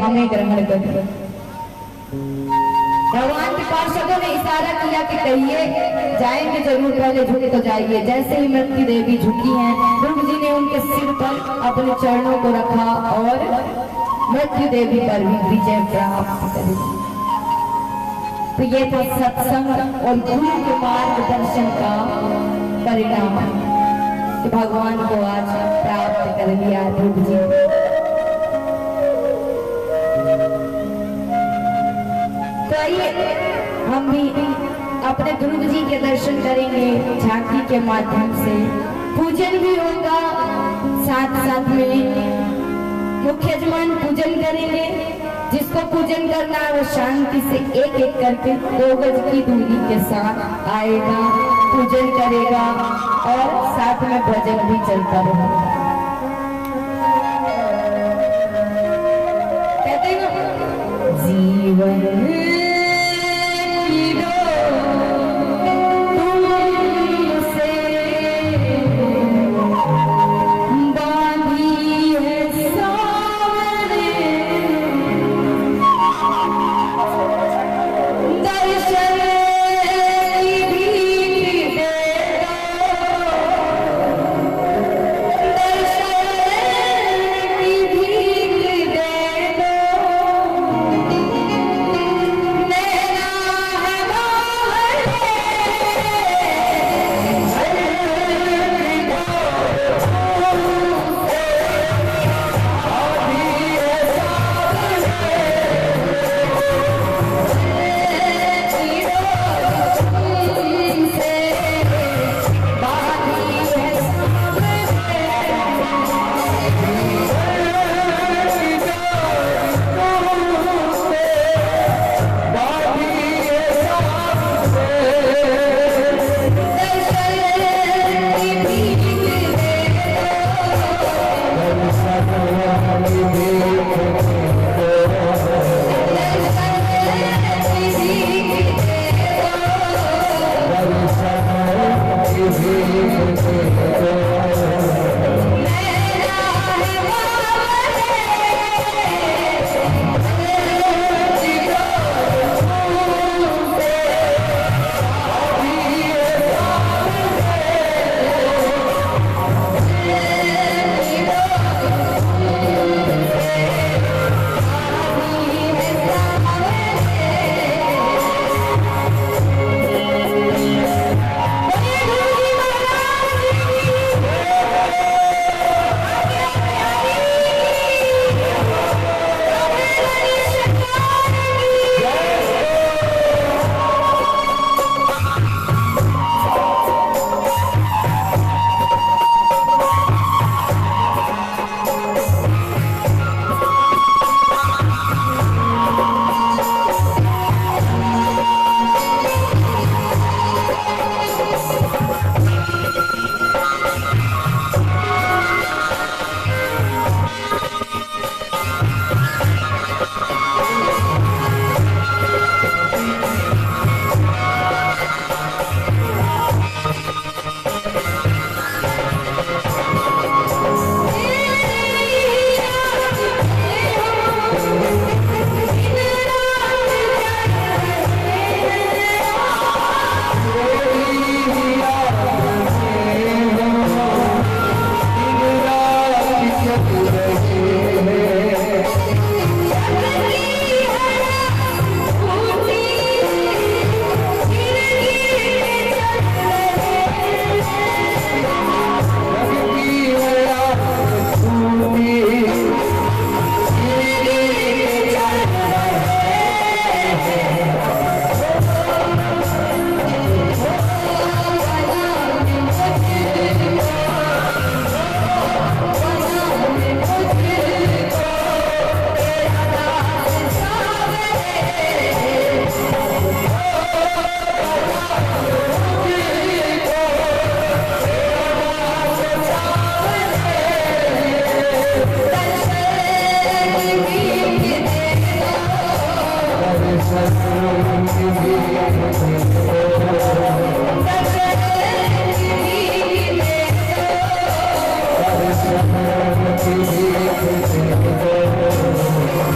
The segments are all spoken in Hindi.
हमें ग्रहण कर। भगवान के पार्षदों ने इशारा किया कि कहिए जाएंगे जरूर, पहले झुक तो जाइए। जैसे ही मृत्यु देवी झुकी हैं, ध्रुव जी ने उनके सिर पर अपने चरणों को रखा और मृत्यु देवी पर भी विजय प्राप्त करी। तो ये था सत्संग और गुरु के मार्गदर्शन का परिणाम कि भगवान को आज प्राप्त कर लिया ध्रुव जी। तो आइए हम भी अपने ध्रुव जी के दर्शन करेंगे झांकी के माध्यम से। पूजन भी होगा, साथ साथ में मुख्य यजमान पूजन करेंगे। जिसको पूजन करना है वो शांति से एक एक करके 2 गज की दूरी के साथ आएगा, पूजन करेगा और साथ में भजन भी चलता रहेगा। कहते हैं ना, जीवन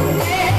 Thank you.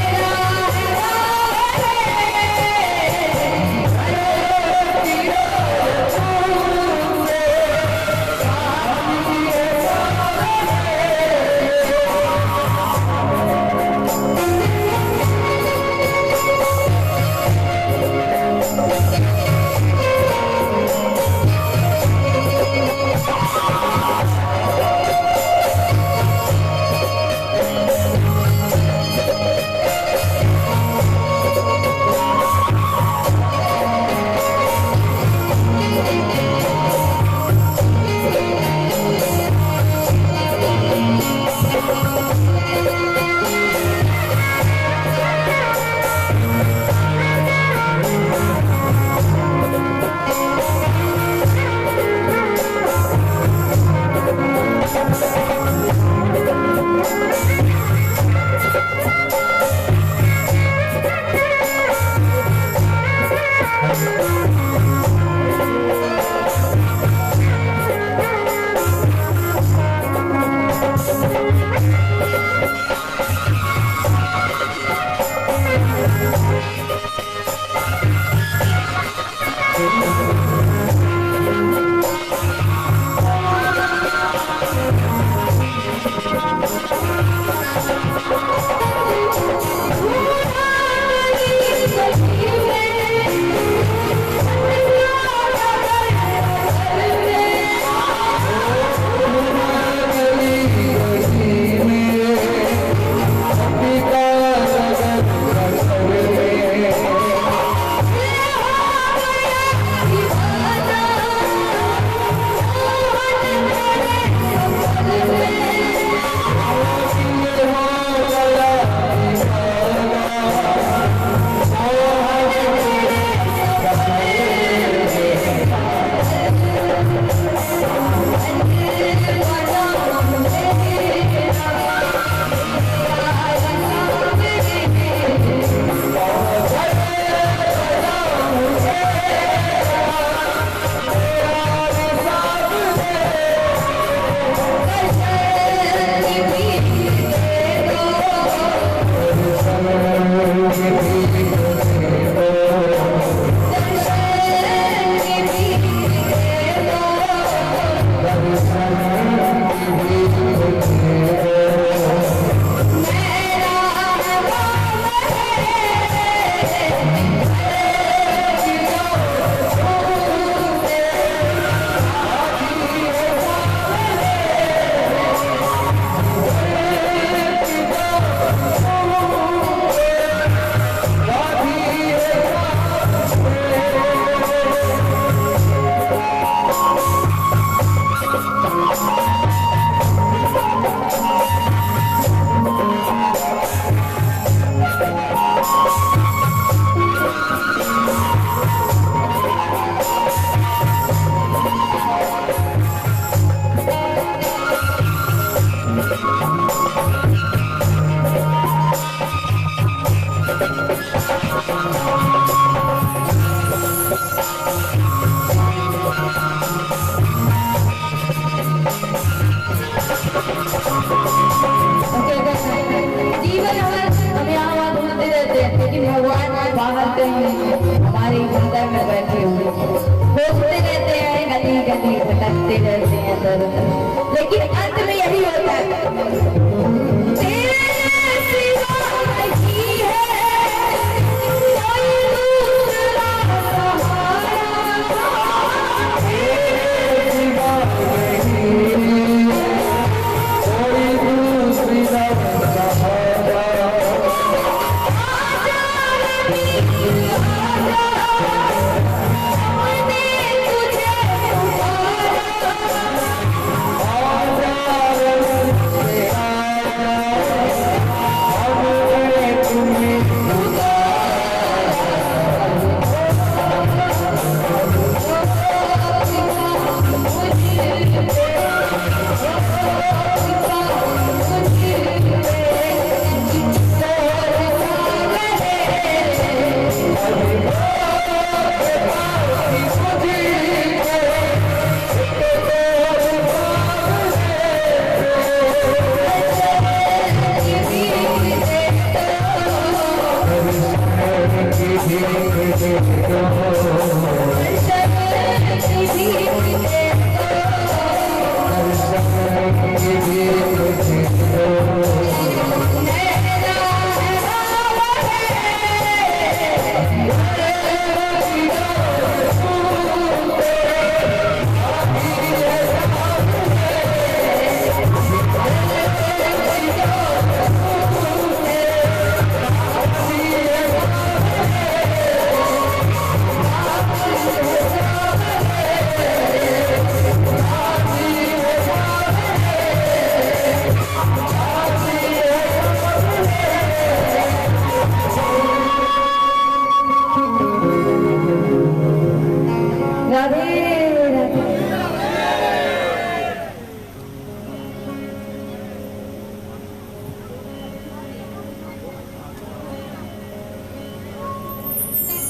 बाहर कहीं हमारे अंदर में बैठे हुए खोजते रहते हैं, गली गली भटकते रहते हैं दर, लेकिन अंत में यही होता है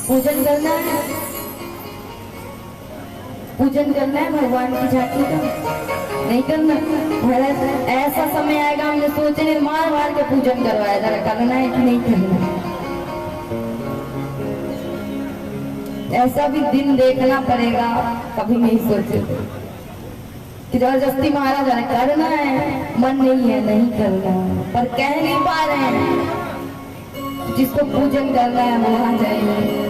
पूजन करना है, पूजन करना है भगवान की झांकी का, नहीं करना। ऐसा समय आएगा हमने सोचे मार मार के पूजन करवाया, जरा करना है कि नहीं करना। ऐसा भी दिन देखना पड़ेगा, कभी नहीं सोचे कि जबरदस्ती महाराज करना है, मन नहीं है नहीं करना, पर कह नहीं पा रहे हैं। जिसको पूजन करना है वहां जाएंगे,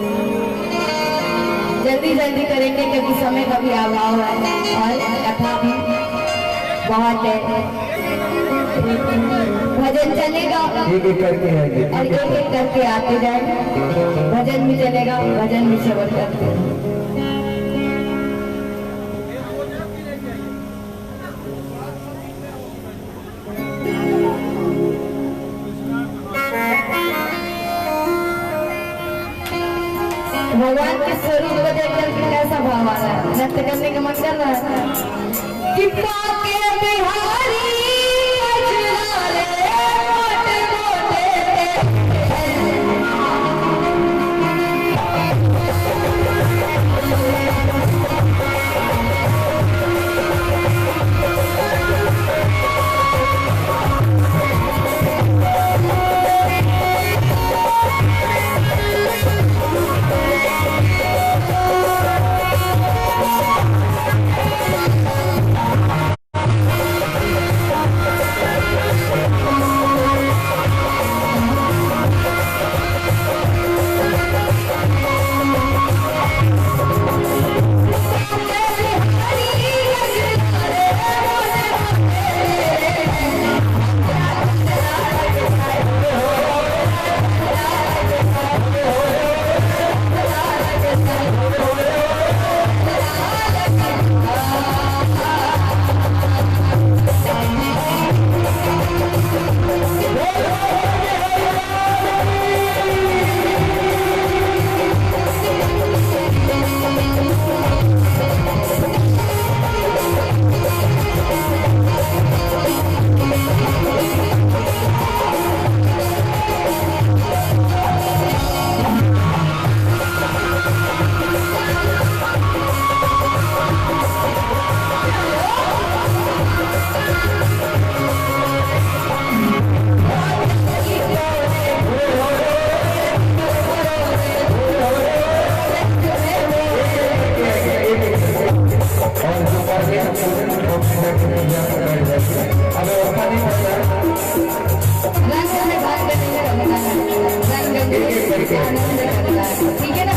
जल्दी जल्दी करेंगे क्योंकि समय का भी अभाव है और कथा भी बहुत है। भजन चलेगा एक एक करके आएंगे और एक एक करके आते जाएंगे, भजन भी चलेगा, भजन भी श्रवण करते हैं। भगवान के स्वरूप को देख करके कैसा भाव आ रहा है, नृत्य करने का मन कर रहा है कि पाके बिहारी आनंद करना है, ठीक है ना।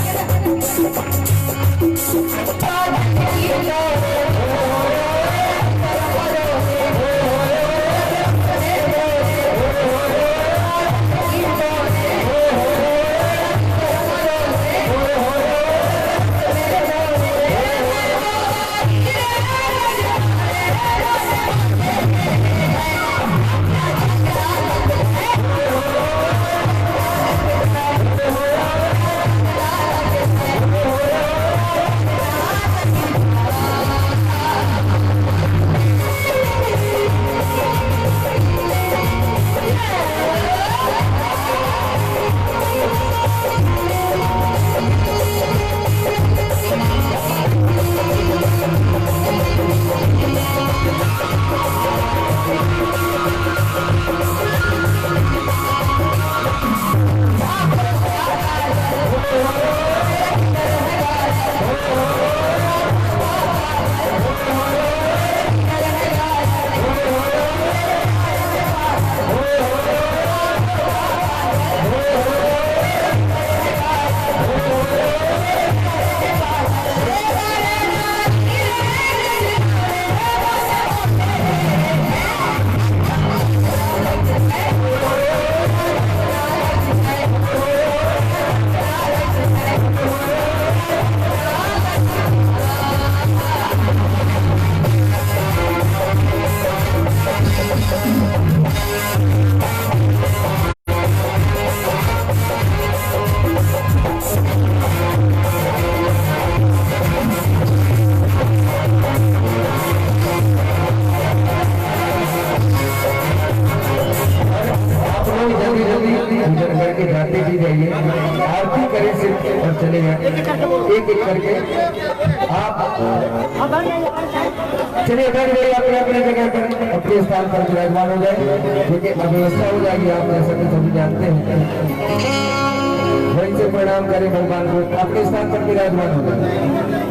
जाते भी जाइए, आरती करें सिर्फ और चले जाए एक एक करके। आप चलिए बैठ गए अपने अपने जगह पर, अपने स्थान पर विराजमान हो जाए, क्योंकि अव्यवस्था हो जाएगी। आप जैसा कि सभी जानते हैं, वहीं से प्रणाम करें भगवान को, अपने स्थान पर विराजमान हो जाए।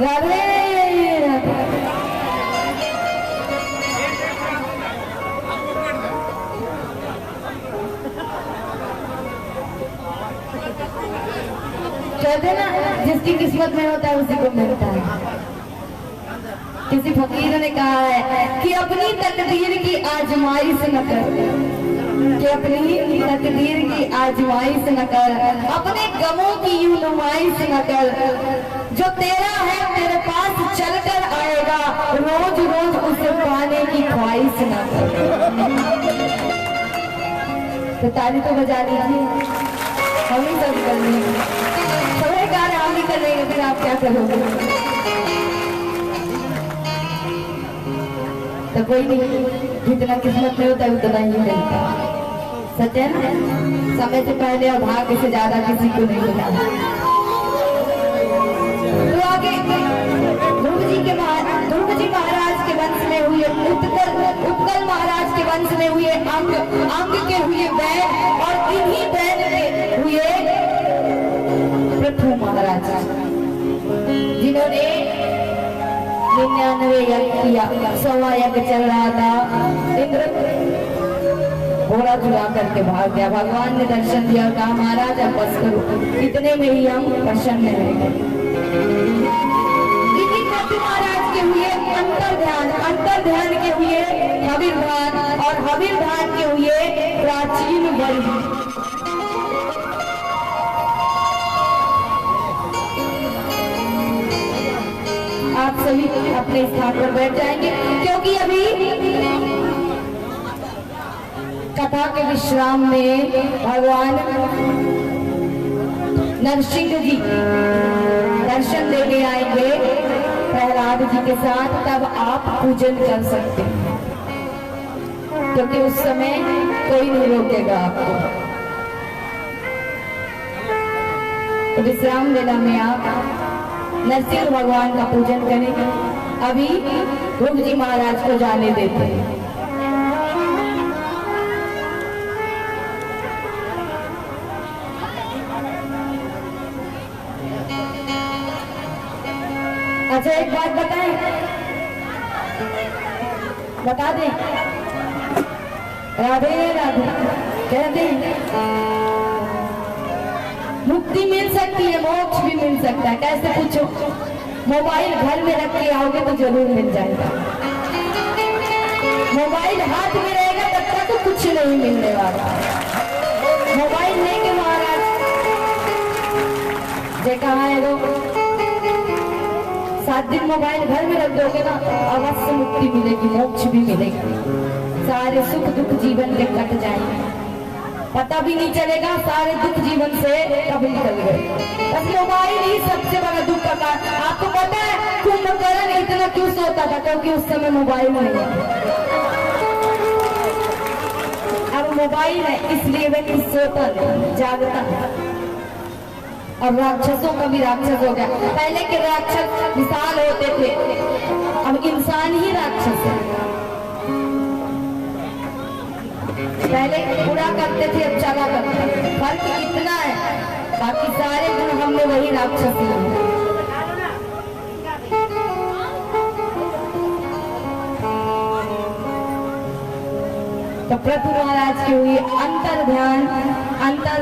राधे राधे। कहते ना जिसकी किस्मत में होता है उसी को मिलता है। किसी फकीर ने कहा है कि अपनी तकदीर की आजमाइश न कर, कि अपनी तकदीर की आजमाइश न कर, अपने गमों की यूं नुमाइश न कर, जो तेरा है तेरे पास चल कर आएगा, रोज रोज उसे पाने की ख्वाहिश न कर। तो ताली तो बजा लीजिए, हम ही सब कर लेंगे, सभी कार्य हम ही कर लेंगे, फिर आप क्या करोगे? तो कोई नहीं, जितना किस्मत में होता है उतना ही मिलता है। सच है ना? समय से पहले और भाग्य से ज्यादा किसी को नहीं मिला। तो आगे ध्रुव जी महाराज के वंश में हुए उत्कल महाराज के वंश में हुए अंग के हुए वैद, और इन्हीं वैद के हुए पृथु महाराज, जिन्होंने 99 यज्ञ किया। 100वां यज्ञ चल रहा था, इंद्र घोड़ा चुरा करके भाग गया। भगवान ने दर्शन दिया और कहा महाराज अब बस करो, इतने में ही हम प्रसन्न रहेंगे। महाराज के हुए अंतर ध्यान के हुए हविर्धान, और हविर्धान के हुए प्राचीन वर्ग। आप सभी अपने स्थान पर बैठ जाएंगे, क्योंकि अभी कथा के विश्राम में भगवान नरसिंह जी दर्शन देने आएंगे प्रहलाद जी के साथ, तब आप पूजन कर सकते हैं, क्योंकि उस समय कोई नहीं रोकेगा आपको। तो विश्राम वेला में आप नरसिंह भगवान का पूजन करेंगे। अभी ध्रुव जी महाराज को जाने देते हैं। अच्छा एक बात बताएं, बता दें, राधे राधे कहते हैं मुक्ति मिल सकती है, मोक्ष भी मिल सकता है। कैसे पूछो? मोबाइल घर में रख के आओगे तो जरूर मिल जाएगा। मोबाइल हाथ में रहेगा तब तक तो कुछ नहीं मिलने वाला। मोबाइल लेके महाराज जे कहाँ है लोग, 7 दिन मोबाइल घर में रख दोगे ना, अवश्य मुक्ति मिलेगी, मोक्ष भी मिलेगा, सारे सुख दुख जीवन के कट जाएंगे, पता भी नहीं चलेगा सारे दुख जीवन से कब निकल गए। बस मोबाइल ही सबसे बड़ा दुख का कारण। आपको पता है कुंभकर्ण इतना क्यों सोता था? क्योंकि उस समय मोबाइल नहीं है। अब मोबाइल है इसलिए व्यक्ति सोता नहीं, जागता है। और राक्षसों का भी राक्षस हो गया। पहले के राक्षस विशाल होते थे, अब इंसान ही राक्षस है। पहले बुरा करते थे, अब चला करते हैं। फर्क इतना है, बाकी सारे गुण हम में वही राक्षस हैं। तो पृथु महाराज के हुए अंतर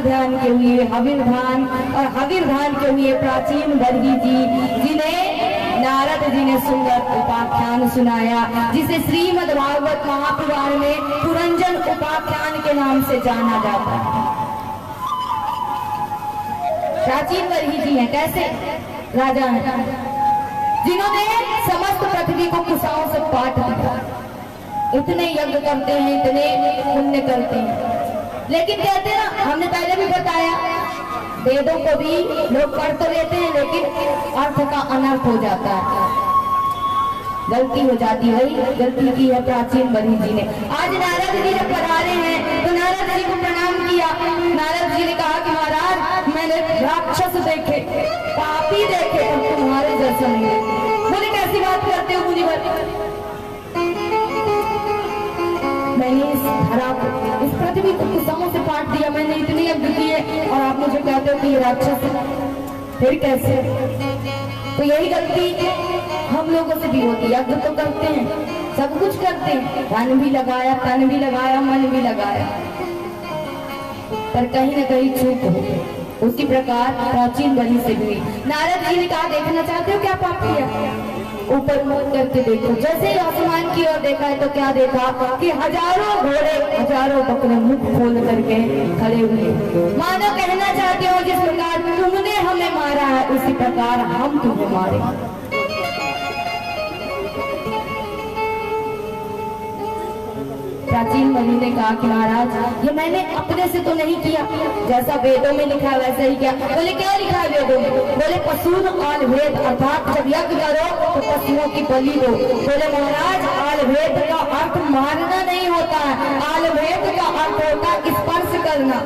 ध्यान के हुए हविर्धान, और हविर्धान के हुए प्राचीन वर्गी जी, जिन्हें नारद जी ने सुंदर उपाख्यान सुनाया, जिसे श्रीमद् भागवत महापुराण में पुरंजन उपाख्यान के नाम से जाना जाता है। प्राचीन वर्गी जी हैं, कैसे राजा हैं, जिन्होंने समस्त पृथ्वी को कुशाओं से पाट दिया। इतने यज्ञ करते हैं, इतने पुण्य करते हैं, लेकिन कहते हैं ना, हमने पहले भी बताया, वेदों को भी लोग पढ़ तो लेते हैं लेकिन अर्थ का अनर्थ हो जाता है, गलती हो जाती है। वही गलती की है प्राचीन वर्गी जी ने। आज नारद जी जब पधारे हैं तो नारद जी को प्रणाम किया। नारद जी ने कहा कि महाराज मैंने राक्षस देखे, पापी देखे, और तुम्हारे दर्शन हुए। बोले कैसी बात करते हो मुझे? मैंने इस धरा को, इस पृथ्वी को कुशाओं से पाट दिया, मैंने इतने यज्ञ किए और आप मुझे कहते हो कि ये राक्षस है, फिर कैसे? तो यही गलती हम लोगों से भी होती है। यज्ञ तो करते हैं, सब कुछ करते हैं, धन भी लगाया, तन भी लगाया, मन भी लगाया, पर कहीं न कहीं चूक हो गई। उसी प्रकार प्राचीन बलि से भी नारद जी ने कहा, देखना चाहते हो क्या पाप किया? ऊपर मुड़ करके देखो। जैसे ही आसमान की ओर देखा है तो क्या देखा कि हजारों घोड़े, हजारों बकरे मुख खोल करके खड़े हुए, मानो कहना चाहते हो जिस प्रकार तुमने हमें मारा है उसी प्रकार हम तुम्हें मारेंगे। प्राचीन बलि ने कहा कि महाराज ये मैंने अपने से तो नहीं किया, जैसा वेदों में लिखा है वैसा ही किया। बोले क्या लिखा है वेदों में? बोले पशुन आल भेद, अर्थात जब यज्ञ करो तो पशुओं की बलि दो। बोले महाराज आल भेद का अर्थ मारना नहीं होता है, आल भेद का अर्थ होता है स्पर्श करना।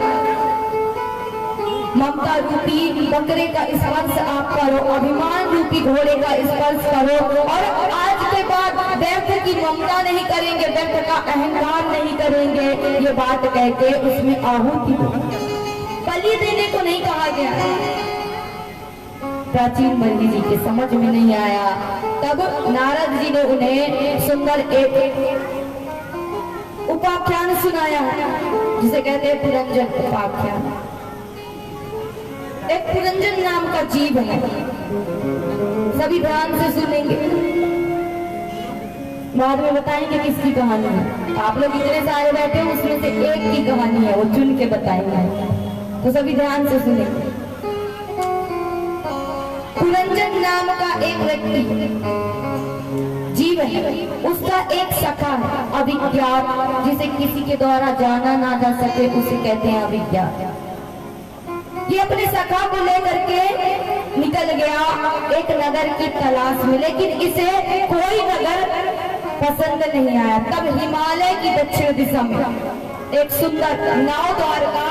ममता रूपी बकरे का स्पर्श आप करो, अभिमान रूपी घोड़े का स्पर्श करो, और आज के बाद व्यर्थ की ममता नहीं करेंगे, व्यर्थ का अहंकार नहीं करेंगे, ये बात कह के उसमें आहुति दो। बलि देने को नहीं कहा गया। प्राचीन बलि जी के समझ में नहीं आया, तब नारद जी ने उन्हें सुंदर एक उपाख्यान सुनाया जिसे कहते हैं पुरंजन उपाख्यान। एक पुरंजन नाम का जीव है, सभी ध्यान से सुनेंगे, बाद में बताएंगे किसकी कहानी है। आप लोग इतने सारे बैठे हैं, उसमें से एक की कहानी है, वो चुन के बताएंगे, तो सभी ध्यान से सुनेंगे। पुरंजन नाम का एक व्यक्ति जीव है, उसका एक सखा है अविज्ञात, जिसे किसी के द्वारा जाना ना जा सके उसे कहते हैं अविज्ञात। ये अपने सखा को लेकर के निकल गया एक नगर की तलाश में, लेकिन इसे कोई नगर पसंद नहीं आया। तब हिमालय की दक्षिण दिशा में एक सुंदर नाव द्वार का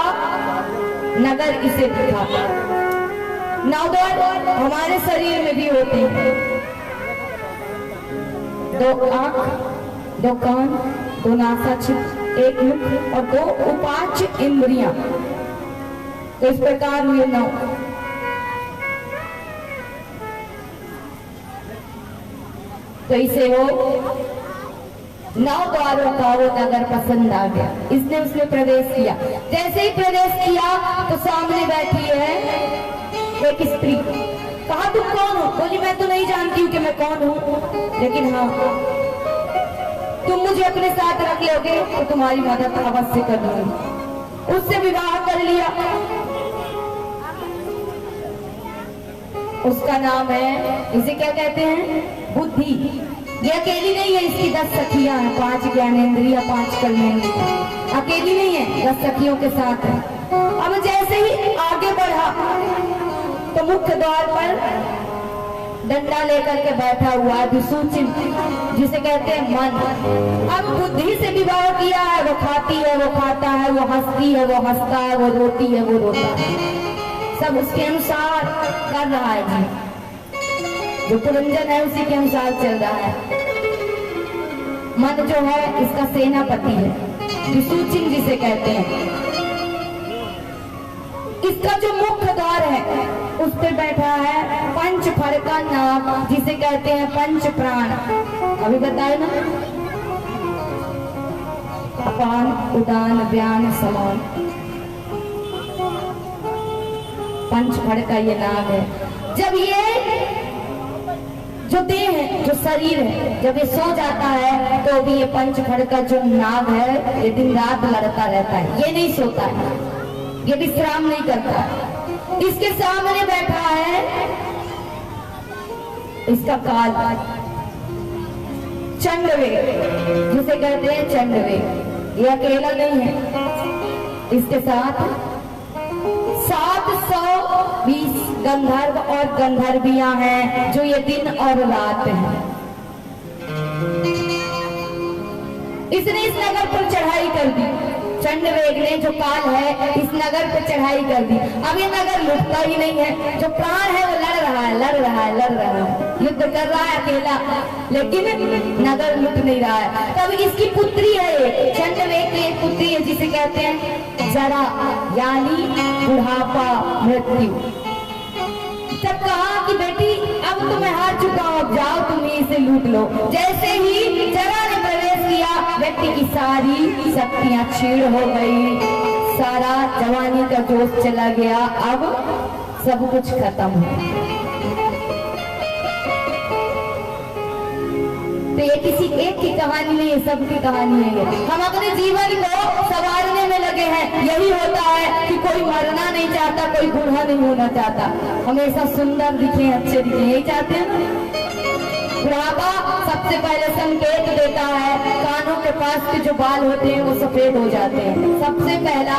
नगर इसे दिखा। नाव द्वार हमारे शरीर में भी होते हैं, दो आंख, दो कान, दो नासाक्षिक, एक मुख और दो उपाच्य इंद्रियां। तो इस प्रकार हुए नाव। तो इसे वो नाव द्वारों का वो नगर पसंद आ गया, इसने उसमें प्रवेश किया। जैसे ही प्रवेश किया तो सामने बैठी है एक स्त्री। कहा तुम कौन हो? बोली मैं तो नहीं जानती हूँ कि मैं कौन हूँ, लेकिन हाँ तुम मुझे अपने साथ रख लोगे तो तुम्हारी मदद अवश्य कर दूंगी। उससे विवाह कर लिया। उसका नाम है, इसे क्या कहते हैं? बुद्धि। ये अकेली नहीं है, इसकी 10 सखियां हैं, 5 ज्ञानेंद्रियां, 5 कर्मेंद्रियां। अकेली नहीं है, 10 सखियों के साथ है। अब जैसे ही आगे बढ़ा तो मुख्य द्वार पर डंडा लेकर के बैठा हुआ है विसूचिन, जिसे कहते हैं मन। अब बुद्धि से विवाह किया है, वो खाती है, वो खाता है, वो हंसती है, वो हंसता है, वो रोती है, वो रोता है, सब उसके अनुसार कर रहा है जी। जो पुरंजन है उसी के अनुसार चल रहा है। मन जो है इसका सेनापति है, विसूचिन जिसे कहते हैं। इसका जो मुख्य द्वार है उस पे बैठा है पंच फड़का नाग, जिसे कहते हैं पंच प्राण। अभी बताए ना, अपान उदान व्यान समान, पंच फड़का ये नाग है। जब ये जो देह है, जो शरीर है, जब ये सो जाता है तो भी ये पंच फड़का जो नाग है ये दिन रात लड़ता रहता है, ये नहीं सोता है, ये विश्राम नहीं करता। इसके सामने बैठा है इसका काल चंडवेग, जिसे कहते हैं चंडवेग। ये अकेला नहीं है, इसके साथ 720 गंधर्व और गंधर्वियां हैं, जो ये दिन और रात है। इसने इस नगर पर चढ़ाई कर दी, चंडवेग ने जो काल है इस नगर पर चढ़ाई कर दी। अब ये नगर लुटता ही नहीं है, जो प्राण है वो लड़ रहा है, लड़ रहा है, लड़ रहा है, युद्ध कर रहा है अकेला, लेकिन नगर लुट नहीं रहा है। तब इसकी पुत्री है, चंडवेग की एक पुत्री है जिसे कहते हैं जरा, यानी बुढ़ापा, मृत्यु। जब कहा कि बेटी अब तो मैं हार चुका हूँ, अब जाओ तुम इसे लूट लो, जैसे ही जरा ने प्रवेश किया व्यक्ति की सारी शक्तियां छीड़ हो गई, सारा जवानी का जोश चला गया, अब सब कुछ खत्म हो। तो ये किसी एक की कहानी नहीं है, सबकी कहानी है। हम अपने जीवन को संवारने में लगे हैं। यही होता है कि कोई मरना नहीं चाहता, कोई बूढ़ा नहीं होना चाहता, हमेशा सुंदर दिखे, अच्छे दिखे, यही चाहते हैं। बुढ़ापा सबसे पहले संकेत देता है, कानों के पास के जो बाल होते हैं वो सफेद हो जाते हैं। सबसे पहला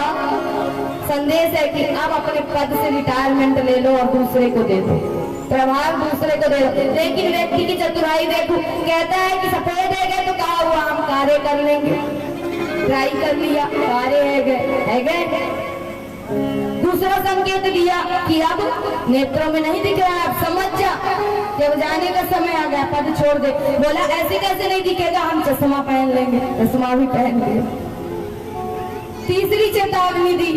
संदेश है कि अब अपने पद से रिटायरमेंट ले लो और दूसरे को दे दो, प्रभाव दूसरे को दे दो। लेकिन व्यक्ति की चतुराई देखो, कहता है कि सफेद है गए तो कहा हुआ हम कार्य कर लेंगे, ट्राई कर लिया, कार्य है गए। दूसरा संकेत दिया कि अब नेत्रों में नहीं दिख रहा है, अब समझ जा, जब जाने का समय आ गया पद छोड़ दे। बोला ऐसे कैसे नहीं दिखेगा, हम चश्मा पहन लेंगे, चश्मा भी पहन लिया। तीसरी चेतावनी दी,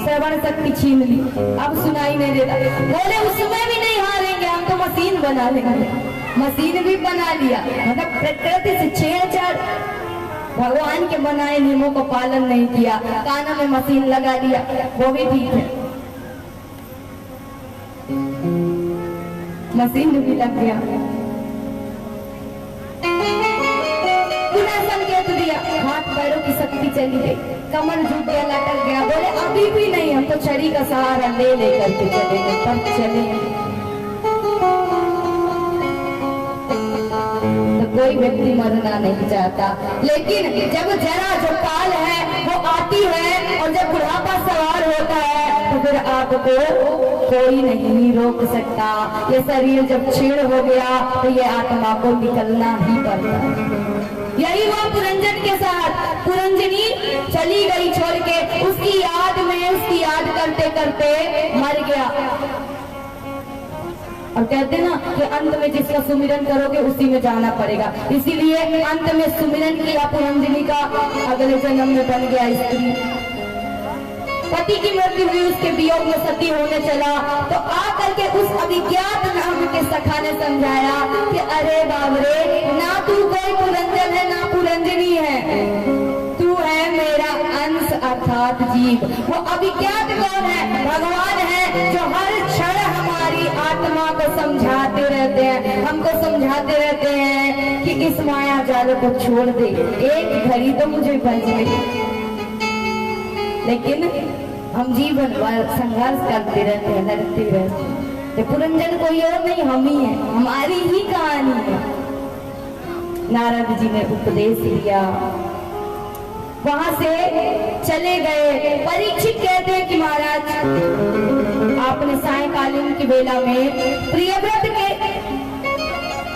श्रवण शक्ति छीन ली, अब सुनाई नहीं देता। बोले उसमें भी नहीं हारेंगे, हम तो मशीन बना लेंगे, मशीन भी बना लिया। मतलब प्रकृति से छेड़छाड़, भगवान के बनाए नियमों को पालन नहीं किया, कानों में मशीन लगा लिया, वो भी ठीक है, मशीन भी लग गया। पुनः संकेत दिया, हाथ पैरों की शक्ति चली गई, कमर झुक गया, लटक गया। बोले अभी भी नहीं, हम तो छड़ी का सहारा ले लेकर के चलेंगे, तब चलेंगे। तो कोई व्यक्ति मरना नहीं चाहता, लेकिन जब जरा जो काल है वो आती है और जब बुढ़ापा सवार होता है तो फिर आपको कोई नहीं रोक सकता। ये शरीर जब छीड़ हो गया तो ये आत्मा को निकलना ही पड़ता है। यही हुआ पुरंजन के साथ। पुरंजनी चली गई छोड़ के, उसकी याद में, उसकी याद करते करते मर गया। और कहते ना कि अंत में जिसका सुमिरन करोगे उसी में जाना पड़ेगा, इसीलिए अंत में सुमिरन किया पुरंजनी का, अगले जन्म में बन गया स्त्री। पति की मृत्यु हुई, उसके वियोग में सती होने चला, तो आकर के उस अभिज्ञात नाम के सखा ने समझाया कि अरे बाबरे, ना तू कोई पुरंजन है ना पुरंजनी है, तू है मेरा अंश अर्थात जीव। वो अभिज्ञात कौन है? भगवान है, जो हर क्षण हमारी आत्मा को समझाते रहते हैं, हमको समझाते रहते हैं कि इस माया जाल को छोड़ दे, एक घड़ी तो मुझे बच गई। लेकिन हम जीवन भर संघर्ष करते रहते हैं, लड़ते रहते हैं। ये पुरंजन कोई और नहीं, हम ही है, हमारी ही कहानी है। नारद जी ने उपदेश दिया, वहां से चले गए। परीक्षित कहते हैं कि महाराज आपने सायंकालीन की बेला में प्रियव्रत के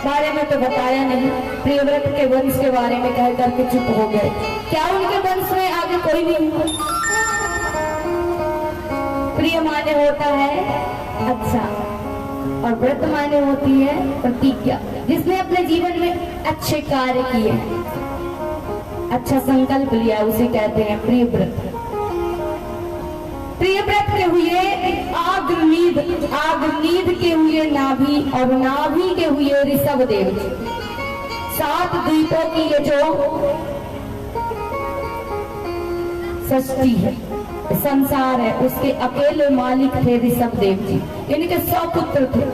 बारे में तो बताया नहीं, प्रियव्रत के वंश के बारे में कह करके चुप हो गए। क्या उनके वंश में आगे कोई नहीं हुआ? प्रिय माने होता है अच्छा, और व्रत माने होती है प्रतिज्ञा। जिसने अपने जीवन में अच्छे कार्य किए, अच्छा संकल्प लिया, उसे कहते हैं प्रिय व्रत। प्रिय व्रत के हुए आग्नीद के हुए नाभि, और नाभि के हुए ऋषभ देव जी। 7 द्वीपों की ये जो सृष्टि है, संसार है, उसके अकेले मालिक थे ऋषभ देव जी। इनके 100 पुत्र थे।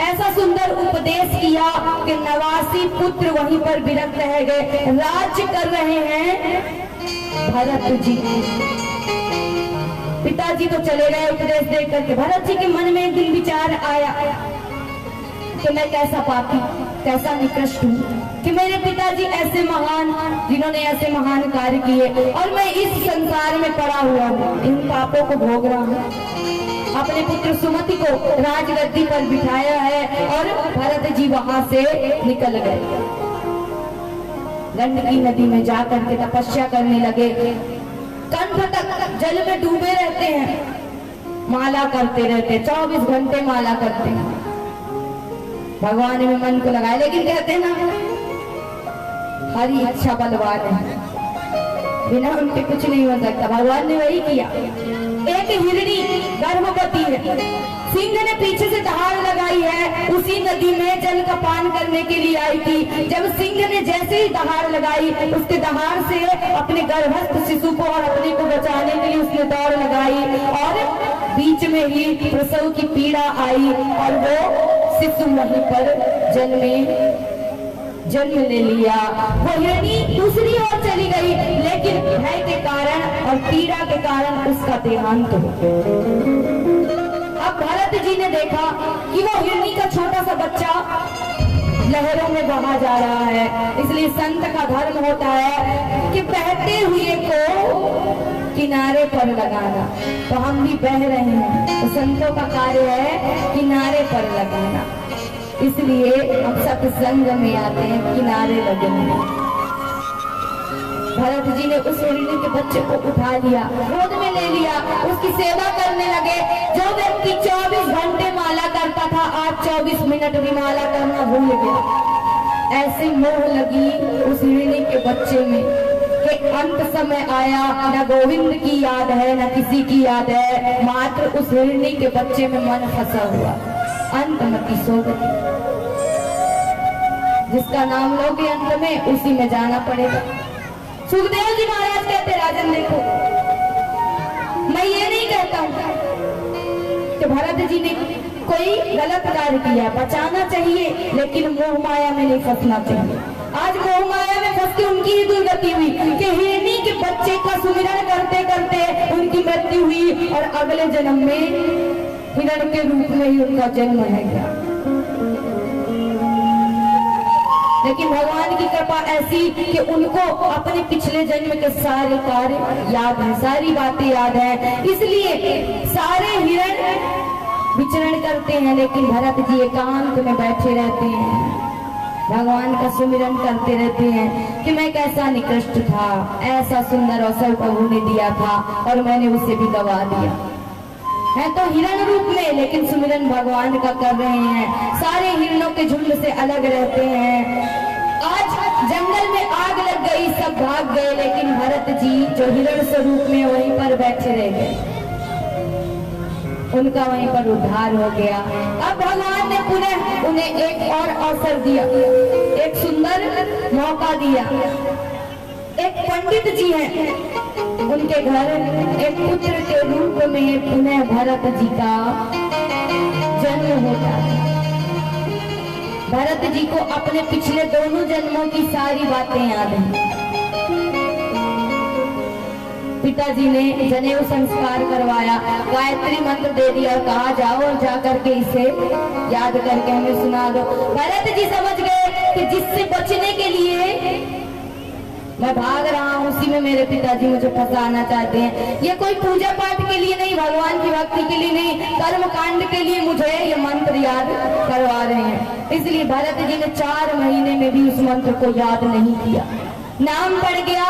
ऐसा सुंदर उपदेश किया कि 89 पुत्र वहीं पर विरक्त रह गए। राज्य कर रहे हैं भरत जी। पिताजी तो चले गए उपदेश देख करके। भरत जी के मन में एक दिन विचार आया कि मैं कैसा पापी, कैसा निकृष्ट हूँ कि मेरे पिताजी ऐसे महान, जिन्होंने ऐसे महान कार्य किए, और मैं इस संसार में पड़ा हुआ हूँ, इन पापों को भोग रहा हूँ। अपने पुत्र सुमति को राजगद्दी पर बिठाया है और भरत जी वहां से निकल गए। गंडकी नदी में जाकर के तपस्या करने लगे। कंठ तक जल में डूबे रहते हैं, माला करते रहते, 24 घंटे माला करते हैं, भगवान में मन को लगाए। लेकिन कहते हैं ना, हरी इच्छा बलवान है, बिना उनके कुछ नहीं हो सकता। भगवान ने वही किया। एक हिरणी गर्भवती है, सिंह ने पीछे से दहाड़ लगाई है, उसी नदी में जल का पान करने के लिए आई थी। जब सिंह ने जैसे ही दहाड़ लगाई, उसके दहाड़ से अपने गर्भस्थ शिशु को और अपने को बचाने के लिए उसने दौड़ लगाई और बीच में ही प्रसव की पीड़ा आई और वो शिशु वहीं पर जन्म ले लिया। वो हिरणी दूसरी ओर चली गई, लेकिन भय के कारण और पीड़ा के कारण उसका देहांत हो गया। अब भरत जी ने देखा कि वो हिरणी का छोटा सा बच्चा लहरों में बहा जा रहा है, इसलिए संत का धर्म होता है कि बहते हुए को किनारे पर लगाना। तो हम भी बह रहे हैं, तो संतों का कार्य है किनारे पर लगाना, इसलिए हम सत्संग में आते हैं किनारे लगने। भरत जी ने उस हिरणी के बच्चे को उठा लिया, गोद में ले लिया, उसकी सेवा करने लगे। जो व्यक्ति 24 घंटे माला करता था, आज 24 मिनट भी माला करना भूल गया। ऐसी मोह लगी उस हिरणी के बच्चे में कि अंत समय आया, न गोविंद की याद है न किसी की याद है, मात्र उस हिरणी के बच्चे में मन फंसा हुआ। अंतमति सो गई। जिसका नाम लोगे अंत में, उसी में जाना पड़ेगा। सुखदेव जी महाराज कहते, राजन देखो, मैं ये नहीं कहता हूं कि भरत जी ने कोई गलत कार्य किया, बचाना चाहिए, लेकिन मोह माया में नहीं फंसना चाहिए। आज मोह माया में फंस के उनकी ही दुर्गति हुई कि हिरणी के बच्चे का सुमिरन करते करते उनकी मृत्यु हुई और अगले जन्म में हिरण के रूप में ही उनका जन्म है गया। लेकिन भगवान की कृपा ऐसी कि उनको अपने पिछले जन्म के सारे कार्य याद है, सारी बातें याद है, इसलिए सारे हिरण विचरण करते हैं, लेकिन भरत जी एकांत में बैठे रहते हैं, भगवान का सुमिरन करते रहते हैं कि मैं कैसा निकृष्ट था, ऐसा सुंदर अवसर प्रभु ने दिया था और मैंने उसे भी गवा दिया है। तो हिरण रूप में, लेकिन सुमिरन भगवान का कर रहे हैं। सारे हिरणों के झुंड से अलग रहते हैं। आज जंगल में आग लग गई, सब भाग गए, लेकिन भरत जी जो हिरण स्वरूप में वहीं पर बैठे रह गए, उनका वहीं पर उद्धार हो गया। अब भगवान ने पुनः उन्हें एक और अवसर दिया, एक सुंदर मौका दिया। एक पंडित जी हैं, उनके घर एक पुत्र के रूप में पुनः भरत जी का जन्म होता है। भरत जी को अपने पिछले दोनों जन्मों की सारी बातें याद हैं। पिताजी ने जनेऊ संस्कार करवाया, गायत्री मंत्र दे दिया और कहा जाओ और जाकर के इसे याद करके हमें सुना दो। भरत जी समझ गए कि जिससे बचने के लिए मैं भाग रहा हूँ, उसी में मेरे पिताजी मुझे फंसाना चाहते हैं। ये कोई पूजा पाठ के लिए नहीं, भगवान की भक्ति के लिए नहीं, कर्म कांड के लिए मुझे ये मंत्र याद करवा रहे हैं। इसलिए भरत जी ने 4 महीने में भी उस मंत्र को याद नहीं किया। नाम पड़ गया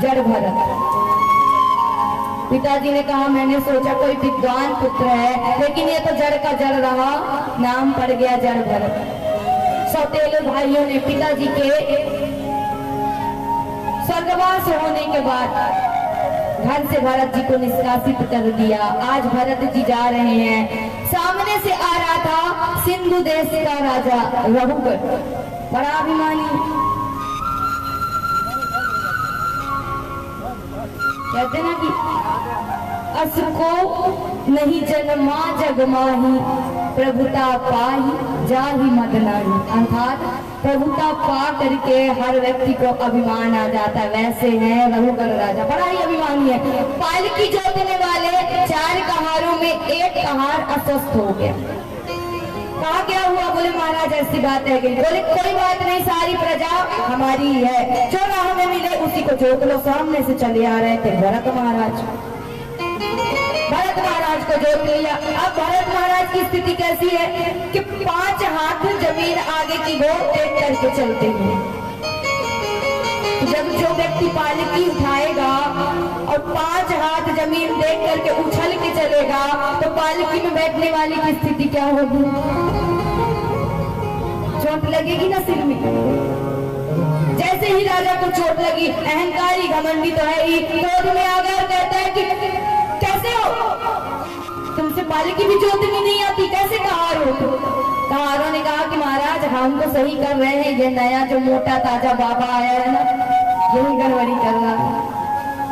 जड़ भरत। पिताजी ने कहा, मैंने सोचा कोई विद्वान पुत्र है, लेकिन ये तो जड़ का जड़ रहा, नाम पड़ गया जड़ भरत। सौतेले भाइयों ने पिताजी के स्वर्गवास होने के बाद घर से भरत जी को निष्कासित कर दिया। आज भरत जी जा रहे हैं, सामने से आ रहा था सिंधु देश का राजा रघुगढ़, बड़ा अभिमानी, कहते ना कि अस को नहीं जन्मा जग माही, प्रभुता पाही जाहि मद नाही। अर्थात प्रभुता पा करके हर व्यक्ति को अभिमान आ जाता है। वैसे है रघुगढ़ राजा, बड़ा ही अभिमानी है। पालकी जोतने वाले 4 कहारों में एक कहार अस्वस्थ हो गया। कहा क्या हुआ? बोले महाराज ऐसी बात है। बोले कोई बात नहीं, सारी प्रजा हमारी है, जो राह में मिले उसी को जोत लो। सामने से चले आ रहे थे भरत महाराज को जोत लिया। अब भरत महाराज की स्थिति कैसी है कि 5 हाथ जमीन आगे की वो टेक करके चलते हैं। जब जो व्यक्ति पालकी उठाएगा और 5 हाथ जमीन देख करके उछल के चलेगा, तो पालकी में बैठने वाले की स्थिति क्या होगी? चोट लगेगी ना सिर में। जैसे ही राजा को चोट लगी, अहंकारी घमंडी तो है ही, क्रोध में आ गया और कहता है कि कैसे हो, तुमसे पालकी भी जोतनी नहीं आती, कैसे कहार हो तुम? कहारों ने कहा कि महाराज हम तो सही कर रहे हैं, ये नया जो मोटा ताजा बाबा आया है ना, यही गड़बड़ी कर रहा है।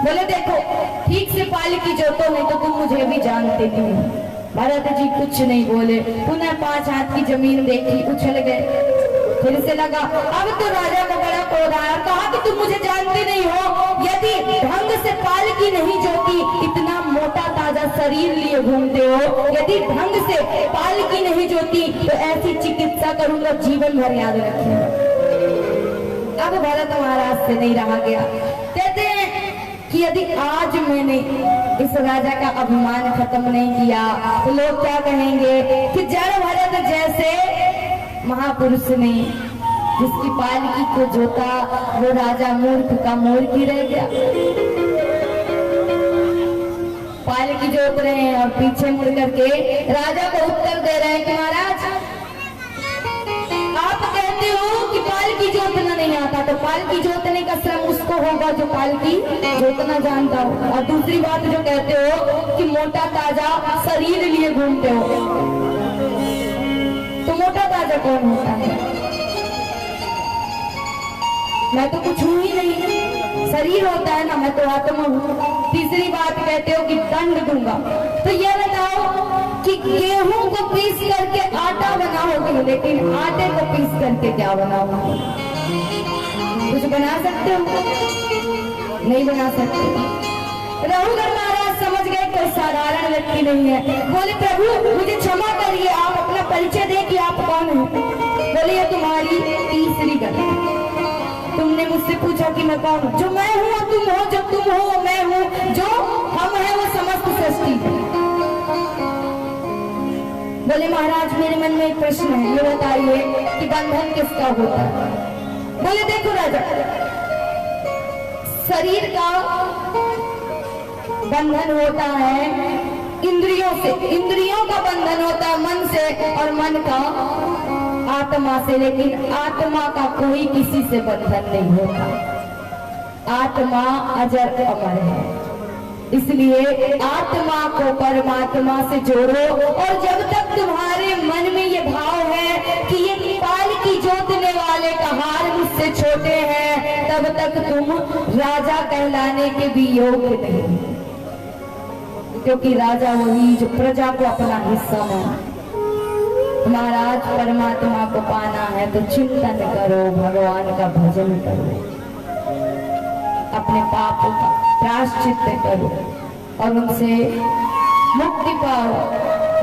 बोले देखो ठीक से पालकी जोतो नहीं तो तुम मुझे भी जानते नहीं। भरत जी कुछ नहीं बोले, पुनः 5 हाथ की जमीन देखी, उछल गए। फिर से लगा, अब तो राजा को बड़ा क्रोध आया, कहा कि तुम मुझे जानते नहीं हो, यदि ढंग से पालकी नहीं जोती, इतना मोटा ताजा शरीर लिए घूमते हो, यदि ढंग से पालकी नहीं जोती तो ऐसी चिकित्सा करूंगा जीवन भर याद रखिए। अब भरत महाराज से नहीं रहा गया, कहते हैं कि यदि आज मैंने इस राजा का अभिमान खत्म नहीं किया तो लोग क्या कहेंगे कि जड़ भरत जैसे महापुरुष ने जिसकी पालकी को जोता वो राजा मूर्ख का मूर्ख ही रह गया। पालकी जोत रहे हैं और पीछे मुड़ करके राजा को उत्तर दे रहे हैं कि महाराज आप कहते हो कि पालकी जोतना नहीं आता, तो पालकी जोतने का श्रम उसको होगा जो पालकी जोतना जानता हो। और दूसरी बात जो कहते हो कि मोटा ताजा शरीर लिए घूमते हो, तो मोटा ताजा कौन होता है? मैं तो कुछ हूं ही नहीं, शरीर होता है ना, मैं तो आत्मा हूँ। तीसरी बात कहते हो कि दंड दूंगा, तो ये बताओ कि गेहूं को पीस करके आटा बनाओगे, लेकिन आटे को पीस करके क्या बनाओगे? कुछ बना सकते हो? नहीं बना सकते। रघुगर महाराज समझ गए कोई साधारण व्यक्ति नहीं है। बोले प्रभु मुझे क्षमा करिए, आप अपना परिचय दें कि आप कौन हैं। बोले ये तुम्हारी तीसरी गलती, तुमने मुझसे पूछा कि मैं कौन हूँ। जो मैं हूँ तुम हो, जो तुम हो मैं हूँ, जो हम हैं वो समस्त सृष्टि है। बोले महाराज मेरे मन में एक प्रश्न है, ये बताइए कि बंधन किसका होता है? बोले देखो राजा, शरीर का बंधन होता है इंद्रियों से, इंद्रियों का बंधन होता है मन से, और मन का आत्मा से, लेकिन आत्मा का कोई किसी से बंधन नहीं होता। आत्मा अजर अमर है, इसलिए आत्मा को परमात्मा से जोड़ो। और जब तक तुम्हारे मन में ये भाव है कि ये पालकी जोतने वाले कहार मुझसे छोटे हैं, तब तक तुम राजा कहलाने के भी योग्य नहीं, क्योंकि राजा वही जो प्रजा को अपना हिस्सा माने। महाराज परमात्मा को पाना है तो चिंतन करो, भगवान का भजन करो, अपने पापों का प्रायश्चित करो और उनसे मुक्ति पाओ।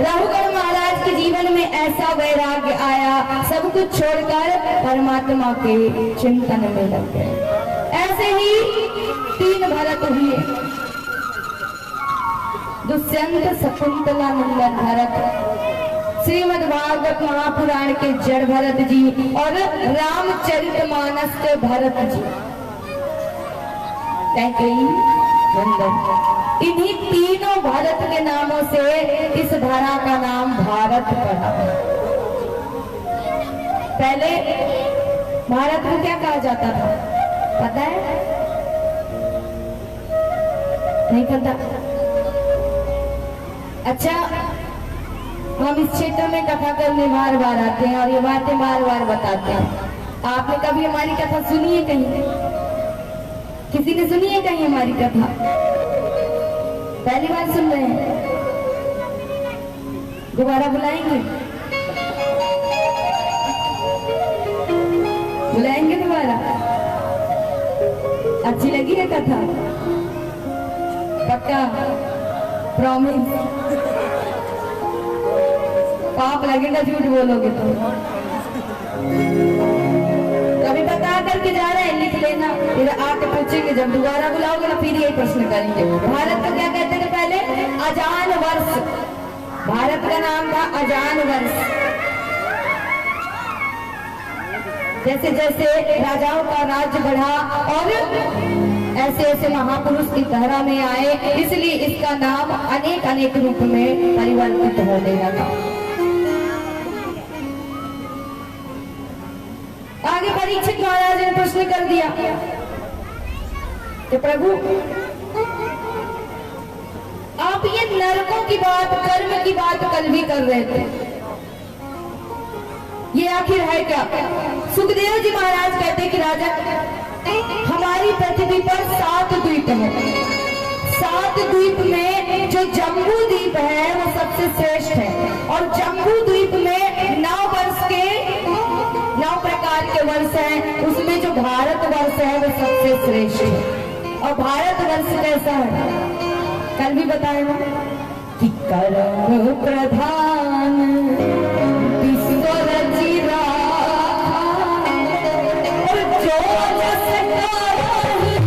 रघुगर महाराज के जीवन में ऐसा वैराग्य आया, सब कुछ छोड़कर परमात्मा के चिंतन में लग गए। ऐसे ही 3 भरत हुए, दुष्यंत, शकुंतला, नंदन भरत। श्रीमद् भागवत महापुराण के जड़ भरत जी और रामचरितमानस के भरत जी, कैकेयी, नंदन, इन्हीं तीनों भरत के नामों से इस धरा का नाम भारत पड़ा। पहले भारत को क्या कहा जाता था पता है? नहीं पता? अच्छा, हम इस क्षेत्र में कथा करने बार बार आते हैं और ये बातें बार बार बताते हैं। आपने कभी हमारी कथा सुनी है कहीं? किसी ने सुनी है कहीं हमारी कथा? पहली बार सुन रहे हैं? दोबारा बुलाएंगे? बुलाएंगे दोबारा? अच्छी लगी है कथा? पक्का? प्रॉमिस? पाप लगेगा झूठ बोलोगे तो। कभी बता करके जा रहे हैं, लिख लेना, फिर आके पूछेंगे, जब दोबारा बुलाओगे ना फिर यही प्रश्न करेंगे। भारत को क्या कहते थे पहले? अजान वर्ष। भारत का नाम था अजान वर्ष। जैसे जैसे राजाओं का राज्य बढ़ा और ऐसे ऐसे महापुरुष की धरा में आए, इसलिए इसका नाम अनेक अनेक रूप में परिवर्तित होने लगा। आगे बढ़े परीक्षित महाराज ने प्रश्न कर दिया कि प्रभु आप ये नरकों की बात, कर्म की बात कल भी कर रहे थे, ये आखिर है क्या? सुखदेव जी महाराज कहते कि राजा, हमारी पृथ्वी पर 7 द्वीप हैं। 7 द्वीप में जो जम्बू द्वीप है वो सबसे श्रेष्ठ है, और जम्बू द्वीप में 9 प्रकार के वर्ष हैं, उसमें जो भारत वर्ष है वो सबसे श्रेष्ठ है। और भारत वर्ष कैसा है? कल भी बताया ना कि कर्म प्रधान विश्व रचि राखा, और जो जस करहि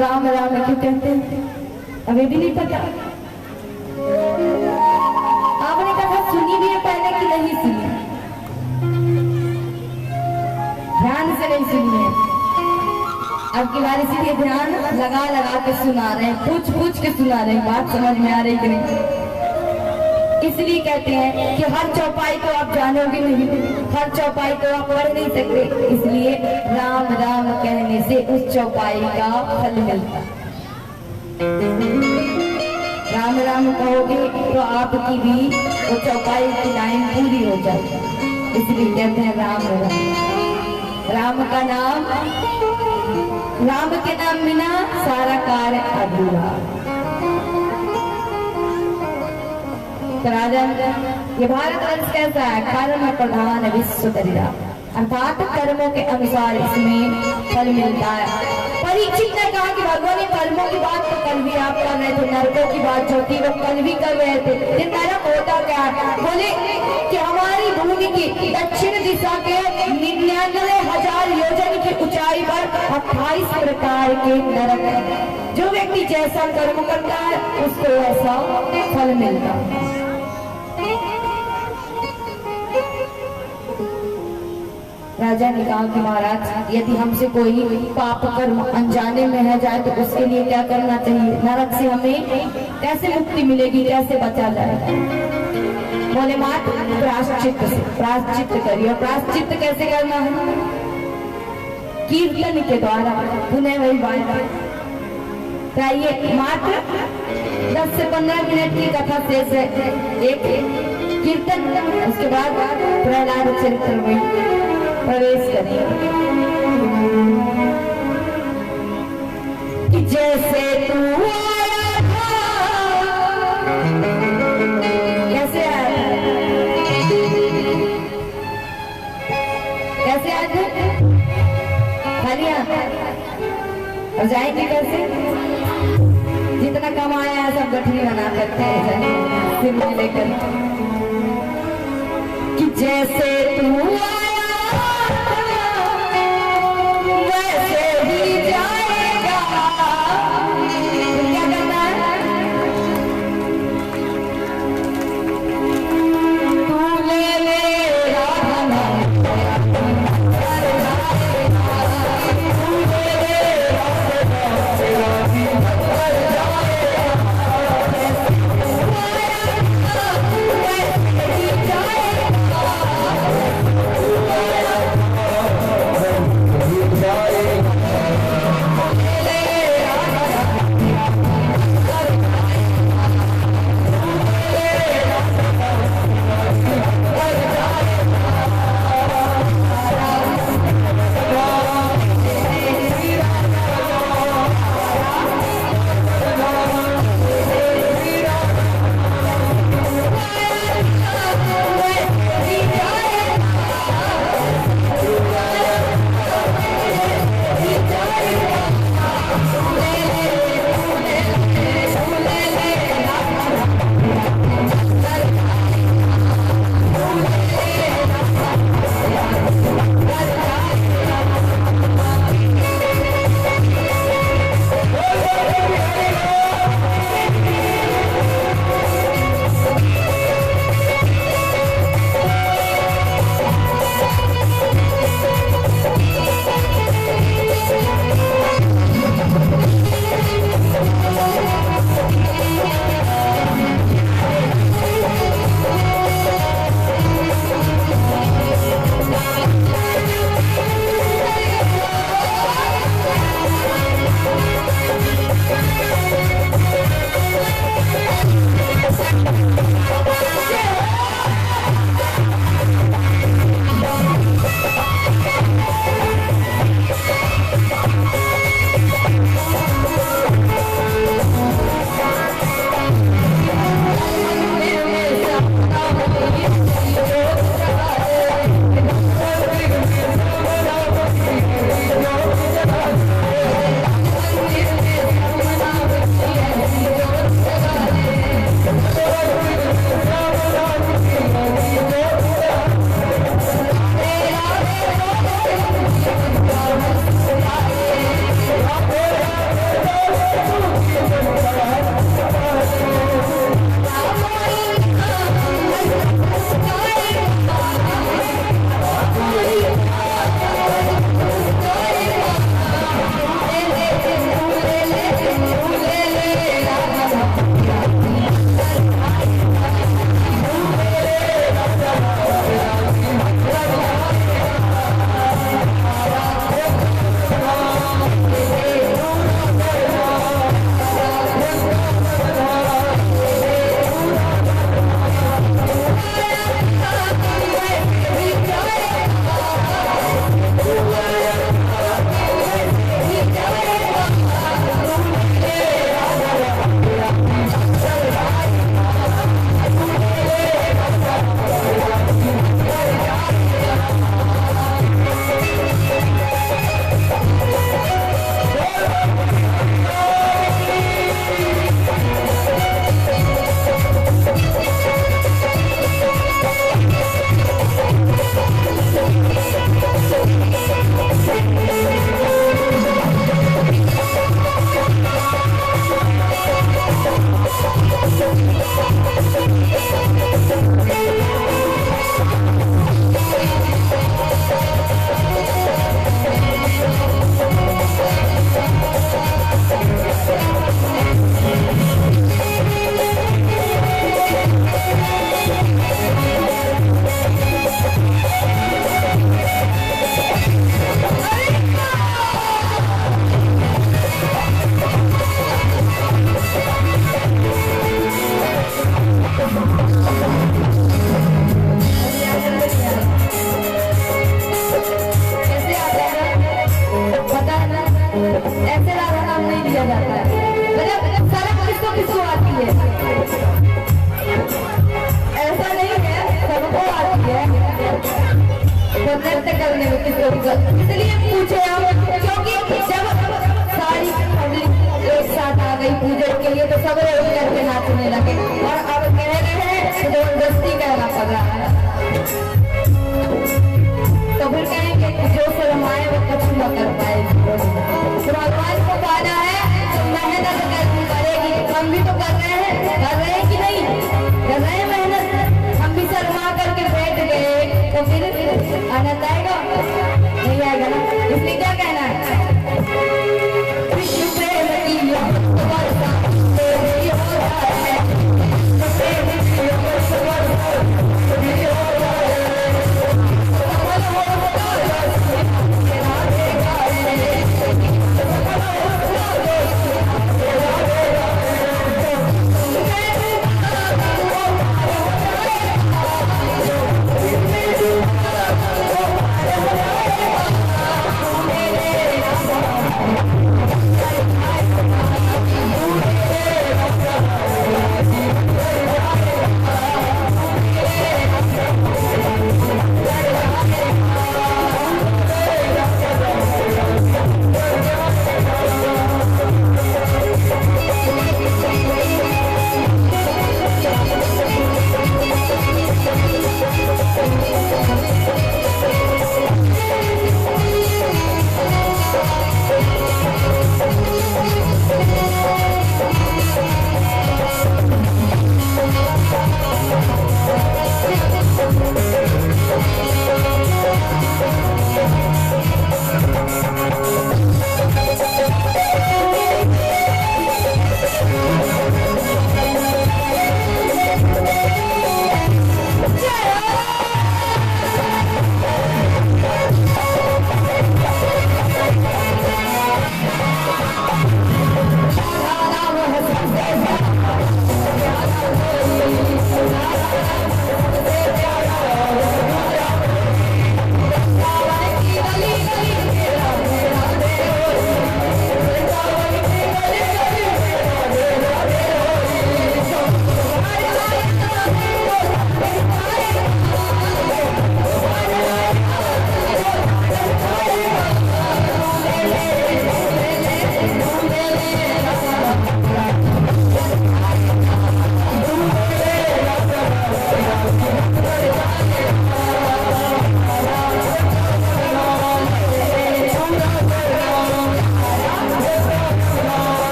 राम राम क्यों कहते हैं? अभी भी नहीं पता। आपने कहा सुनी भी है पहले कि नहीं सुनी? ध्यान से नहीं सुनी है। अब की बार इसीलिए ध्यान लगा लगा के सुना रहे हैं, पूछ पूछ के सुना रहे हैं, बात समझ में आ रही कि नहीं? इसलिए कहते हैं कि हर चौपाई को आप जानोगे नहीं, हर चौपाई को आप पढ़ नहीं सकते, इसलिए राम राम कहने से उस चौपाई का फल मिलता। राम राम कहोगे तो आपकी भी वो चौपाई की लाइन पूरी हो जाए, इसलिए कहते हैं राम राम। राम का नाम, राम के नाम बिना सारा कार्य अधूरा। तो राजन, ये भारतवर्ष कैसा है? कर्म प्रधान विश्व दरिद्र, अर्थात कर्मों के अनुसार इसमें फल मिलता है। परीक्षित ने कहा कि भगवान, कर्मों की बात तो कल भी आप कर रहे थे, नरकों की बात जो थी वो कल भी कर रहे थे, ये नरक होता क्या है? बोले कि हमारी भूमि की दक्षिण दिशा के 99,000 योजन की ऊंचाई पर 28 प्रकार के नरक है। जो व्यक्ति जैसा कर्म करता है उसको ऐसा फल मिलता है। राजा ने कहा कि महाराज, यदि हमसे कोई पाप कर्म अनजाने में है जाए तो उसके लिए क्या करना चाहिए? नरक से हमें कैसे मुक्ति मिलेगी, कैसे बचा जाए? बोले मात प्रायश्चित से, प्रायश्चित करिए। प्रायश्चित कैसे करना है? कीर्तन के द्वारा। पुनः वही बात चाहिए, मात्र 10 से 15 मिनट की कथा शेष है, एक कीर्तन, उसके बाद प्रहलाद चरित्र में प्रवेश करें। कि जैसे तू आया था, कैसे आया था? कैसे आए थे? खाली और जाएंगे कैसे? जितना कमाया है सब गठरी बना करते हैं सिर में लेकर। कि जैसे तू ऐसे राधा नाम नहीं लिया जाता है। मतलब शर्म किसको किसको आती है, ऐसा नहीं है, सबको आती है। तो नृत्य करने में किसको इसलिए पूछे हम, क्योंकि जब सारी पब्लिक एक साथ आ गई पूजा के लिए तो सब लोग करके नाचने लगे, और अब कह रहे हैं जबरदस्ती कहना पड़ रहा है। तो फिर कहेंगे जो शर्माए वो कुछ न कर पाए। तो भगवान को पाना है तो मेहनत करनी पड़ेगी। हम भी तो कर रहे हैं कि नहीं कर रहे हैं मेहनत। हम भी शर्मा करके बैठ गए तो फिर आनंद आएगा नहीं आएगा ना। इसलिए क्या कहना है,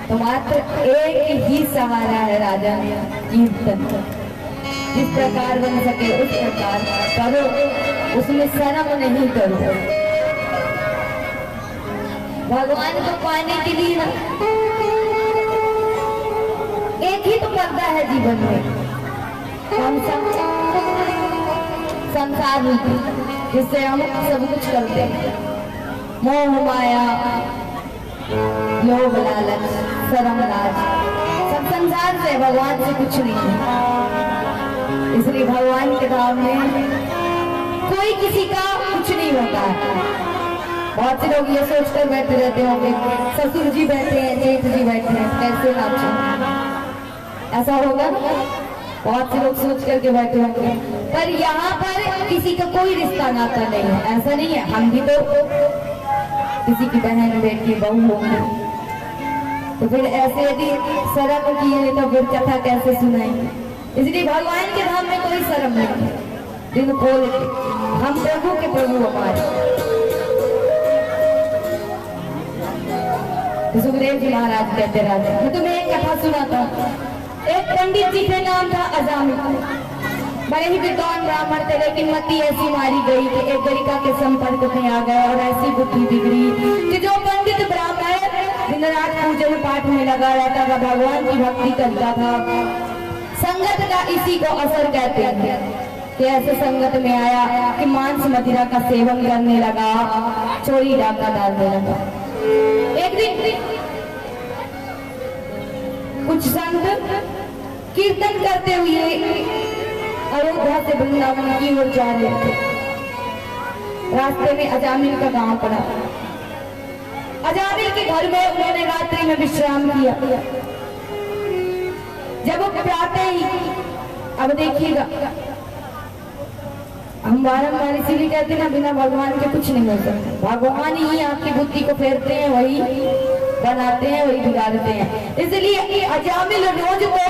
तो मात्र एक ही सहारा है राजा, कीर्तन। जिस प्रकार बन सके उस प्रकार करो, उसमें शर्म नहीं करो। भगवान को पाने के लिए एक ही तो पर्दा है जीवन में, कौन सा? संसार रूपी, जिससे हम सब कुछ करते हैं। मोह माया, लोभ लालच, शर्म लाज, सब संसार से, भगवान से कुछ नहीं है। इसलिए भगवान के धाम में कोई किसी का कुछ नहीं होता है। बहुत से लोग ये सोचकर बैठे रहते होंगे ससुर जी बैठे हैं, जेठ जी बैठे हैं, कैसे नाचें, ऐसा होगा ना? बहुत से लोग सोच करके बैठे होंगे, पर यहाँ पर किसी का कोई रिश्ता नाता नहीं है। ऐसा नहीं है, हम भी तो किसी की बहन बेटी बहू होंगे, तो फिर ऐसे यदि शर्म किए तो फिर कथा कैसे सुनाएंगे? इसलिए भगवान के धाम में कोई शर्म नहीं है। दिन खोल के हम प्रभु के प्रभु हमारे। तो सुखदेव जी महाराज कहते राजा, मैं तुम्हें एक कथा सुनाता हूँ। एक पंडित जी थे, नाम था अजामिल। बड़े ही विद्वान ब्राह्मण थे, लेकिन मति ऐसी मारी गई कि एक गणिका के संपर्क में आ गए और ऐसी बुद्धि बिगड़ी कि जो पंडित ब्राह्मण दिन रात पूजन पाठ में लगा रहता था, भगवान की भक्ति करता था। संगत का इसी को असर कहते हैं कि ऐसे संगत में आया कि मांस मदिरा का सेवन करने लगा, चोरी डाका डालने लगा। एक दिन कुछ संत कीर्तन करते हुए अयोध्या से वृंदावन की ओर जा रहे थे। रास्ते में अजामिल का गांव पड़ा। अजामिल के घर में उन्होंने रात्रि में विश्राम किया। जब वो प्रातः ही, अब देखिएगा, हम बारम्बार इसीलिए कहते हैं ना, बिना भगवान के कुछ नहीं हो सकता। भगवान ही आपकी बुद्धि को फेरते हैं, वही बनाते हैं, वही बिगाड़ते हैं। इसलिए अजामिल रोज को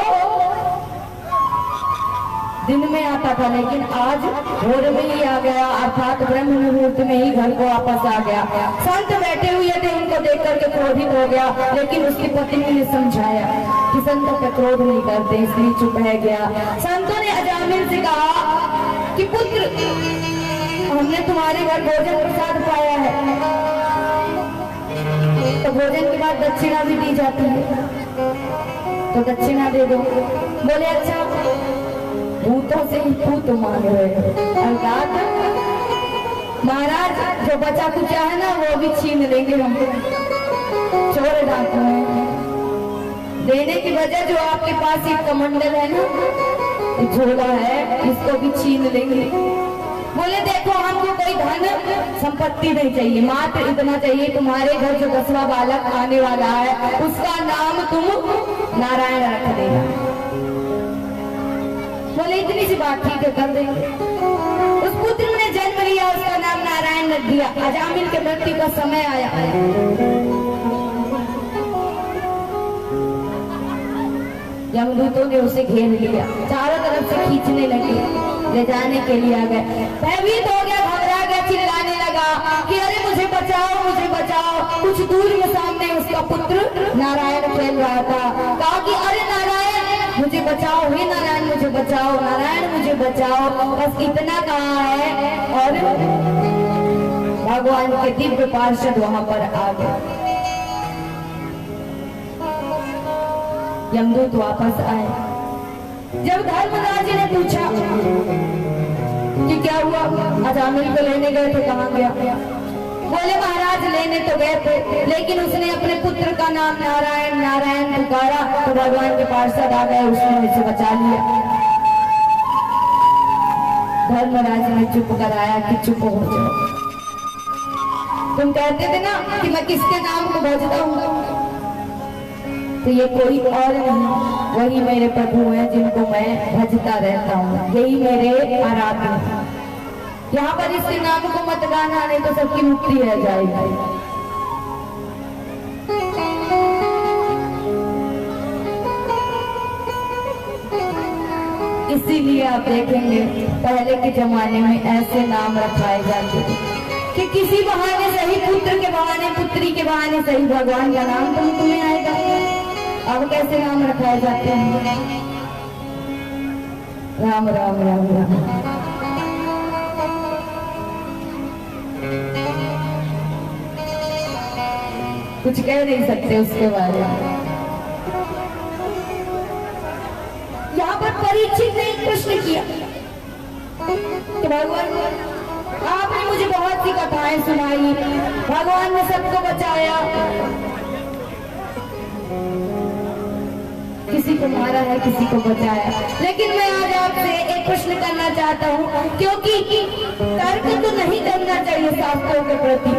दिन में आता था, लेकिन आज भोर में ही आ गया, अर्थात ब्रह्म मुहूर्त में ही घर को वापस आ गया। संत बैठे हुए थे, उनको देख करके क्रोधित हो गया, लेकिन उसकी पत्नी ने समझाया कि संतों पे क्रोध नहीं करते, इसलिए चुप रह गया। संतों ने अजामिल से कहा कि पुत्र, हमने तुम्हारे घर भोजन प्रसाद पाया है, तो भोजन के बाद दक्षिणा भी दी जाती है, तो दक्षिणा दे दो। बोले अच्छा, भूतों से ही भूत मांग रहे हैं, अर्थात महाराज जो बचा कुचा है ना वो भी छीन लेंगे हम, चोर डाकू हैं। देने की वजह जो आपके पास एक कमंडल है ना, झोला है, इसको भी छीन लेंगे। बोले देखो, हमको कोई धन संपत्ति नहीं चाहिए, मात्र इतना चाहिए, तुम्हारे घर जो 10वां बालक आने वाला है उसका नाम तुम नारायण रख देना। बोले इतनी सी बात ठीक है, कर देंगे। उस पुत्र ने जन्म लिया, उसका नाम नारायण रख दिया। अजामिल के मृत्यु का समय आया। यमदूतों ने उसे घेर लिया, चारों तरफ से खींचने लगे, ले जाने के लिए आ गए। भयभीत हो गया, घबरा गया, चिल्लाने लगा कि अरे मुझे बचाओ, मुझे बचाओ। कुछ दूर में सामने उसका पुत्र नारायण खेल रहा था। कहा कि अरे नारायण मुझे बचाओ, हे नारायण मुझे बचाओ, नारायण मुझे बचाओ। बस इतना कहा है और भगवान के दिव्य पार्षद वहां पर आ गए। यमदूत वापस आए। जब धर्मराज ने पूछा कि क्या हुआ, अजामिल को लेने गए थे, कहाँ गया? बोले महाराज लेने तो गए थे, लेकिन उसने अपने पुत्र का नाम नारायण नारायण पुकारा, तो भगवान के पार्षद आ गए, उसने उसे बचा लिया। धर्मराज ने चुप कराया कि चुप हो जाओ, तुम कहते थे ना कि मैं किसके नाम को भजता हूँ, तो ये कोई और नहीं, वही मेरे प्रभु हैं जिनको मैं भजता रहता हूँ, यही मेरे आराध्य हैं। यहाँ पर इसके नाम को मत गाना, नहीं तो सबकी मुक्ति रह जाएगी। इसीलिए आप देखेंगे पहले के जमाने में ऐसे नाम रखाए जाते थे कि किसी बहाने सही, पुत्र के बहाने, पुत्री के बहाने सही, भगवान का नाम तो तुम्हें आएगा। अब कैसे नाम रखाए जाते हैं? राम राम राम राम। कुछ कह नहीं सकते उसके बारे में। यहाँ पर परीक्षित ने प्रश्न किया कि भगवान आपने मुझे बहुत सी कथाएं सुनाई, भगवान ने सबको बचाया, किसी को मारा है, किसी को बचाया, लेकिन मैं आज आपसे एक प्रश्न करना चाहता हूँ, क्योंकि तर्क तो नहीं करना चाहिए शास्त्रों के प्रति,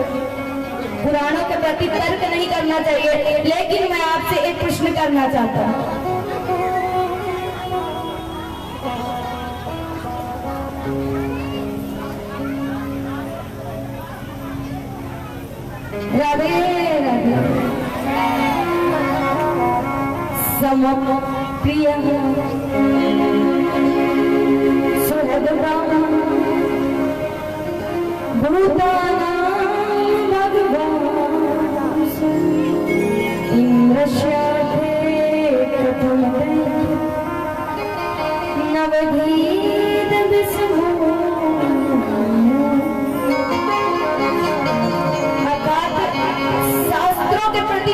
पुराणों के प्रति तर्क नहीं करना चाहिए, लेकिन मैं आपसे एक प्रश्न करना चाहता हूँ। राधे राधे सम प्रिय सुहृदवान भूतानां भगवान् इंद्रश्याते कथमते नवधीत विष्णु।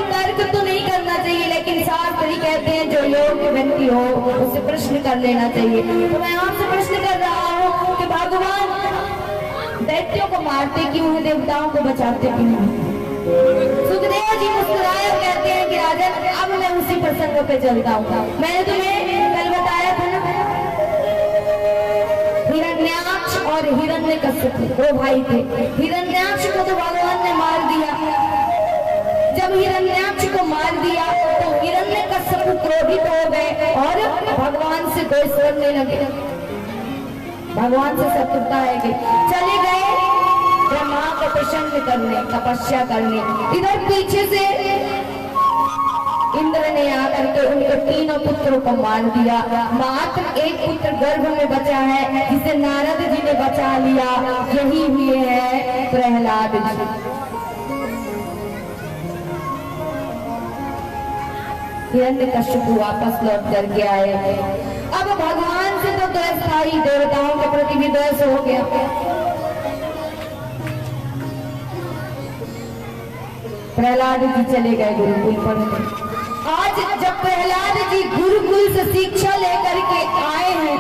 तर्क तो नहीं करना चाहिए, लेकिन शास्त्र ही कहते हैं जो योग्य व्यक्ति हो उससे प्रश्न कर लेना चाहिए। तो मैं आपसे प्रश्न कर रहा हूँ कि भगवान दैत्यों को मारते क्यों हैं, देवताओं को बचाते क्यों हैं? सुखदेव जी मुस्कुराए और कहते हैं कि राजन अब मैं उसी प्रसंग पे चलता हूँ। मैंने तुम्हें कल बताया था ना, हिरण्याक्ष और हिरण्यकश्यप दो भाई थे। हिरण्याक्ष को तो भगवान ने मार दिया। जब हिरण्याक्ष को मार दिया तो हिरण्यकश्यप क्रोधित हो गए और भगवान से द्वेष करने लगे, भगवान से शत्रुता है गई, चले गए ब्रह्मा को प्रसन्न करने, तपस्या करने। इधर पीछे से इंद्र ने आकर के उनके तीनों पुत्रों को मार दिया। मात्र एक पुत्र गर्भ में बचा है जिसे नारद जी ने बचा लिया, यही हुए हैं प्रहलाद जी। हिरण्यकश्यप वापस लौट करके आए। अब भगवान से तो द्वेष था ही, देवताओं के प्रति भी द्वेष हो गया। प्रहलाद जी चले गए गुरुकुल पढ़ने। आज जब प्रहलाद जी गुरुकुल से शिक्षा लेकर के आए हैं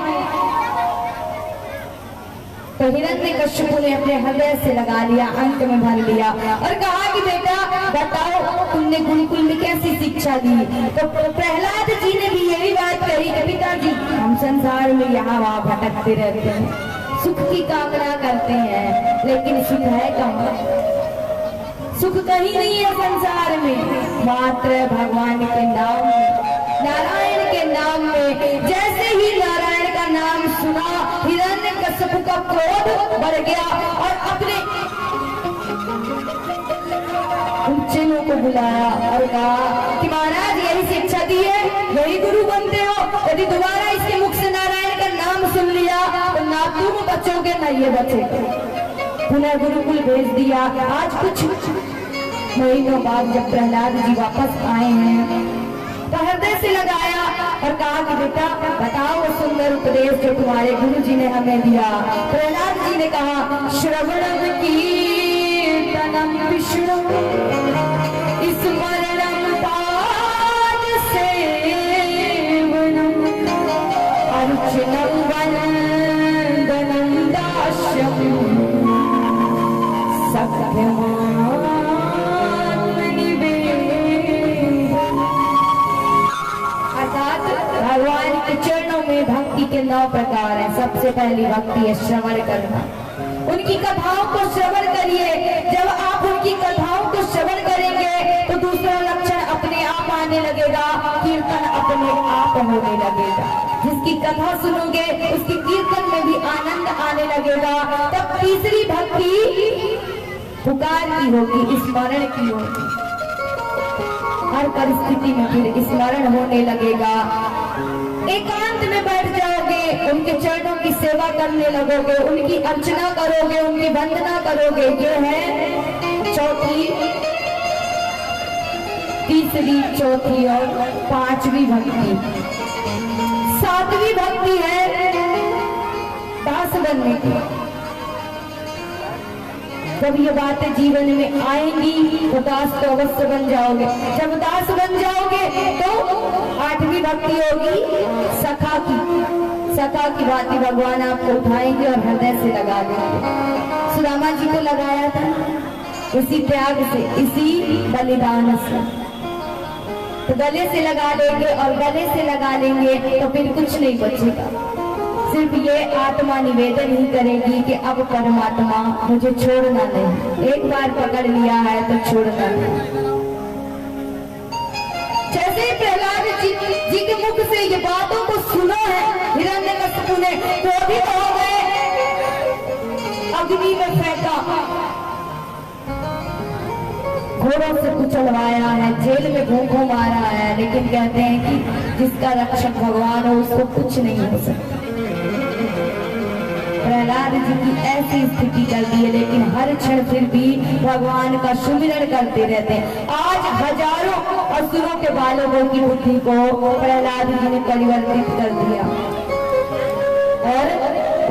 तो हिरण्यकश्यप ने अपने हृदय से लगा लिया, अंक में भर लिया और कहा कि बेटा बताओ तुमने गुरुकुल में कैसी शिक्षा दी? तो प्रहलाद जी ने भी यही बात कही कि पिताजी हम संसार में यहाँ वहाँ भटकते रहते हैं, सुख की कामना करते हैं, लेकिन सुख है कहाँ? सुख कहीं नहीं है संसार में, मात्र भगवान के नाम में, नारायण के नाम में। जैसे ही नारायण का नाम सुना हिरण्यकश्यप का क्रोध बढ़ गया और अपने उच्चनों को बुलाया और कहा कि महाराज यही शिक्षा दी है, यही गुरु बनते हो, यदि दोबारा इसके मुख से नारायण का नाम सुन लिया तो ना तुम बचोगे ना ये बचेगा। पुनः गुरुकुल भेज दिया। आज कुछ महीनों बाद जब प्रहलाद जी वापस आए हैं तो हृदय से लगाया और कहा कि बेटा बताओ वो सुंदर उपदेश जो तुम्हारे गुरु जी ने हमें दिया। प्रहलाद जी ने कहा श्रवणम कीर्तनम विष्णु स्मरणम पाद सेवनम अर्चनम वंदनम दास्यम भगवान के चरणों में भक्ति के 9 प्रकार हैं। सबसे पहली भक्ति है श्रवण करना, उनकी कथाओं को श्रवण करिए। जब आप उनकी कथाओं को श्रवण करेंगे तो दूसरा लक्षण अपने आप आने लगेगा, कीर्तन अपने आप होने लगेगा। जिसकी कथा सुनोगे उसकी कीर्तन में भी आनंद आने लगेगा। तब तीसरी भक्ति पुकार की होगी, स्मरण की होगी, हर परिस्थिति में फिर स्मरण होने लगेगा। एकांत में बैठ जाओगे, उनके चरणों की सेवा करने लगोगे, उनकी अर्चना करोगे, उनकी वंदना करोगे। ये है चौथी, तीसरी, चौथी और 5वीं भक्ति। 7वीं भक्ति है दास बनने की। जब ये बातें जीवन में आएंगी तो दास तो अवश्य बन जाओगे। जब दास बन जाओगे तो 8वीं भक्ति होगी सखा की। सखा की बातें भगवान आपको उठाएंगे और हृदय से लगा देंगे। सुदामा जी को लगाया था इसी त्याग से, इसी बलिदान से। तो गले से लगा लेंगे और गले से लगा लेंगे तो फिर कुछ नहीं बचेगा, सिर्फ ये आत्मा निवेदन ही करेगी कि अब परमात्मा मुझे छोड़ना नहीं, एक बार पकड़ लिया है तो छोड़ना नहीं। जैसे प्रहलाद जी के मुख से ये बातों को सुना है हिरण्यकशिपु ने, तो भी हो गए, अग्नि में फेंका, घोड़ों से कुचलवाया है, जेल में भूखों मारा है, लेकिन कहते हैं कि जिसका रक्षक भगवान हो उसको कुछ नहीं हो सकता। प्रहलाद जी की ऐसी स्थिति कर दी है, लेकिन हर क्षण फिर भी भगवान का सुमिरन करते रहते हैं। आज हजारों असुरों के बालकों की बुद्धि को प्रहलाद जी ने परिवर्तित कर दिया और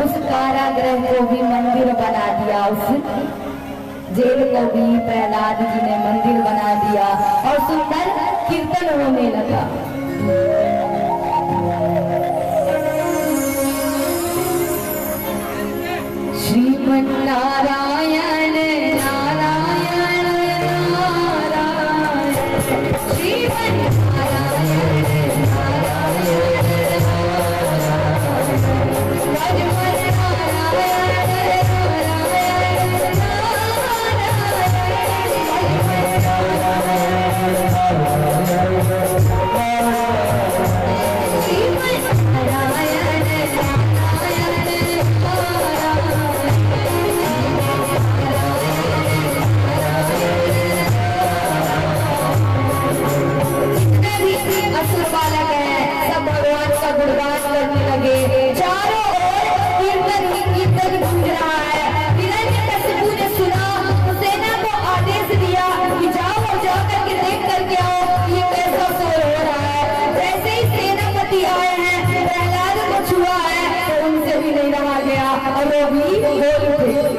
उस कारागृह को भी मंदिर बना दिया, उस जेल को भी प्रहलाद जी ने मंदिर बना दिया और सुंदर कीर्तन होने लगा। श्रीमन नारायण नारायण नारायण, श्रीमन नारायण नारायण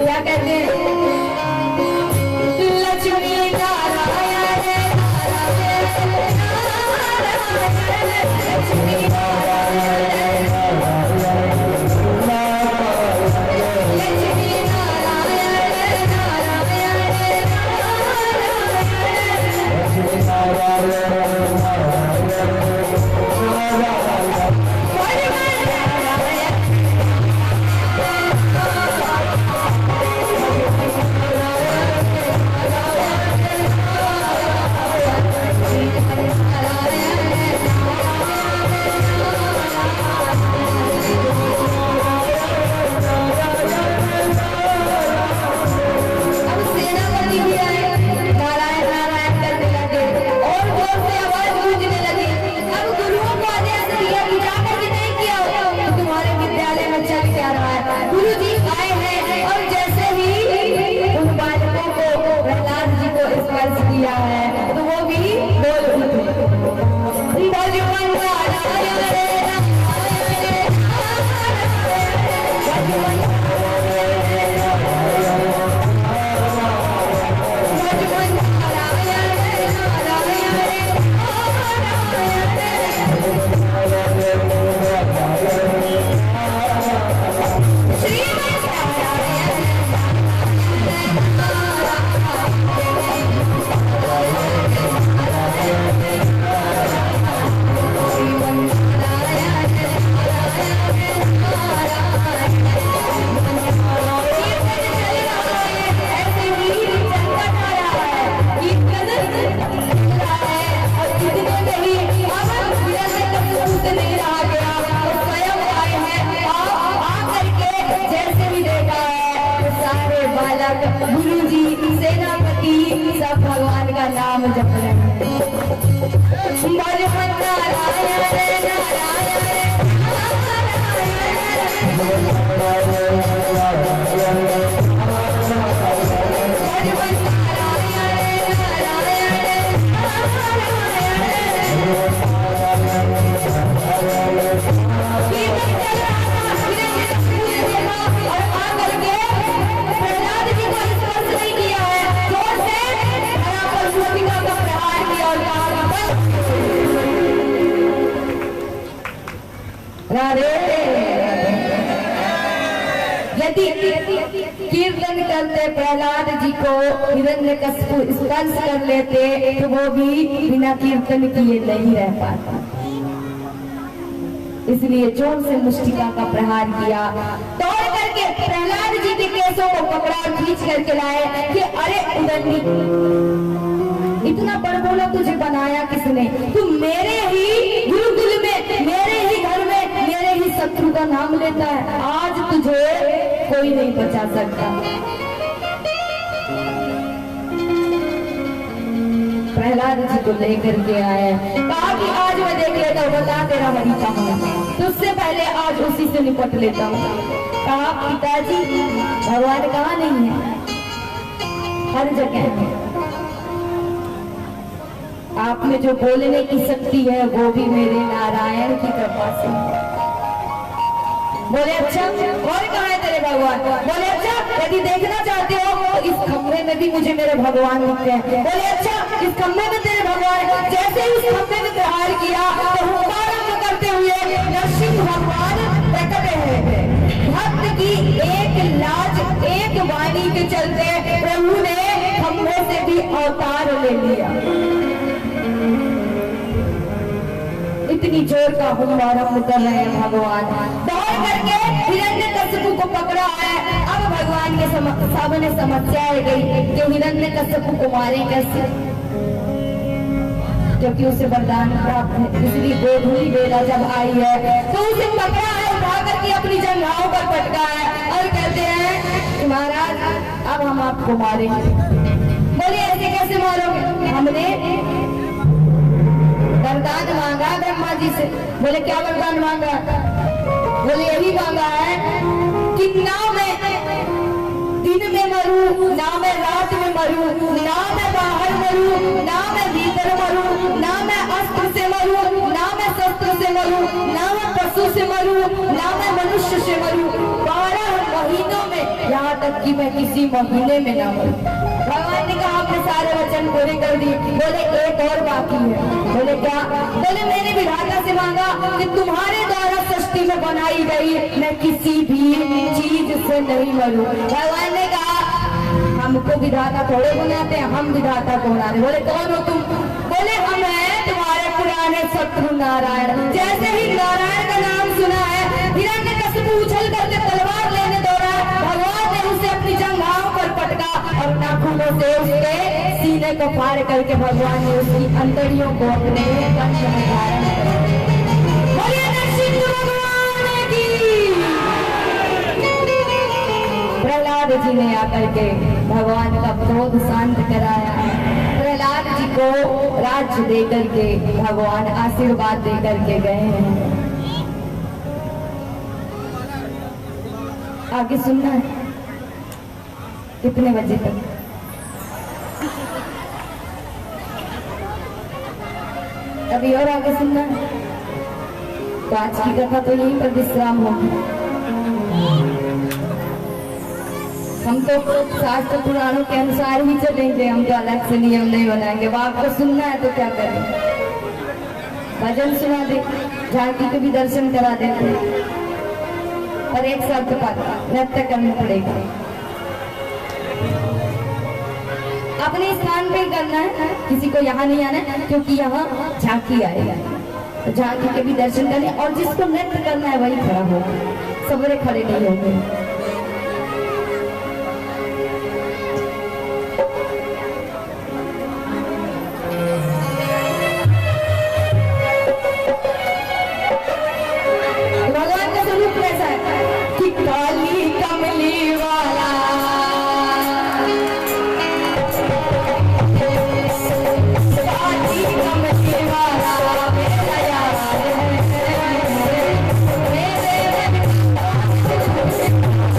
क्या कहते हैं, लक्ष्मी नारायण लक्ष्मी कीर्तन करते प्रहलाद जी को हिरण्यकशिपु स्पर्श कर लेते तो वो भी बिना कीर्तन किए नहीं रह पाता। इसलिए जोर से मुष्टिका का प्रहार किया। दौड़ करके प्रहलाद जी के केसों को पकड़ा और खींच करके लाए कि अरे उदंडी, इतना बड़बोला तुझे बनाया किसने? तू मेरे ही गुरुकुल में, मेरे ही घर में, मेरे ही शत्रु का नाम लेता है। आज तुझे कोई नहीं बचा सकता। प्रहलाद जी को लेकर के आए, कहा कि आज मैं देख लेता हूँ, बता तेरा हरि कहाँ है, तुझसे पहले आज उसी से निपट लेता हूँ। कहा पिताजी भगवान कहाँ नहीं है, हर जगह है। आप में जो बोलने की शक्ति है वो भी मेरे नारायण की कृपा से। बोले अच्छा, और कहाँ है तेरे भगवान? बोले अच्छा, यदि देखना चाहते हो तो इस खंभे में भी मुझे मेरे भगवान दिखते हैं। बोले अच्छा, इस खंभे में तेरे भगवान। जैसे ही उस खंभे में प्रहार किया तो हुंकार करते हुए नरसिंह भगवान प्रकट है। भक्त की एक लाज, एक वाणी के चलते प्रभु ने खंभे से भी अवतार ले लिया। इतनी जोर का हुंकार कर रहे हैं भगवान। दौड़ करके हिरण्यकश्यप को पकड़ा है। अब भगवान के सामने समस्या आ गई कि हिरण्यकश्यप को मारे कैसे, क्योंकि उसे वरदान प्राप्त है। इसलिए गोधूली बेला जब आई है तो उसे पकड़ा है, उठा करके अपनी जंघाओं पर पटका है और कहते हैं कि महाराज अब हम आपको मारेंगे। बोलिए ऐसे कैसे मारोगे? हमने वरदान मांगा ब्रह्मा जी से। बोले क्या वरदान मांगा? बोले यही मांगा है कि ना मैं दिन में मरूं, ना मैं रात में मरूं, ना मैं बाहर मरूं, ना मैं भीतर मरूं, ना मैं अस्त्र से मरूं, ना मैं शस्त्र से मरूं, ना मैं पशु से मरूं, ना मैं मनुष्य से मरूं। 12 महीनों में, यहाँ तक कि मैं किसी महीने में ना मरूं। भगवान ने कहा आपने सारे वचन पूरे कर दिए। बोले एक और बाकी है। बोले क्या? बोले मैंने विधाता से मांगा कि तुम्हारे द्वारा सृष्टि में बनाई गई मैं किसी भी चीज से नहीं मरूं। भगवान ने कहा हमको विधाता थोड़े बनाते हैं, हम विधाता को बनाते। बोले कौन हो तुम? बोले हम हैं तुम्हारे पुराने शत्रु नारायण। जैसे ही नारायण का नाम सुना है, हिरण्यकश्यप उछल करके तलवार लेने दौड़ा। भगवान ने उसे अपनी जंघाओं पर पटका और नाखूनों से उसके सीने को फाड़ करके भगवान ने उसकी अंतड़ियों को अपने कंठ में धारण कर लिया। बोलिए नरसिंह भगवान की। प्रहलाद जी ने आकर के भगवान का क्रोध शांत कराया। प्रहलाद जी को राज्य देकर के भगवान आशीर्वाद देकर के गए हैं। आगे सुनना है कितने बजे तक? अभी और आगे सुनना है तो आज की कथा तो यहीं पर विश्राम होगी। हम तो शास्त्र पुराणों के अनुसार ही चलेंगे, हम तो अलग से नियम नहीं बनाएंगे। वो आपको सुनना है तो क्या करें? भजन सुना दे, झांकी के भी दर्शन करा देते, और एक शब्द पर नृत्य करना पड़ेगा। अपने स्थान पे करना है, किसी को यहाँ नहीं आना है, क्योंकि यहाँ झांकी आएगा। तो झांकी के भी दर्शन करने, और जिसको नृत्य करना है वही खड़ा हो, सबरे खड़े नहीं होंगे। भगवान का स्वरूप कैसा है कि काली कमली वाला मेरा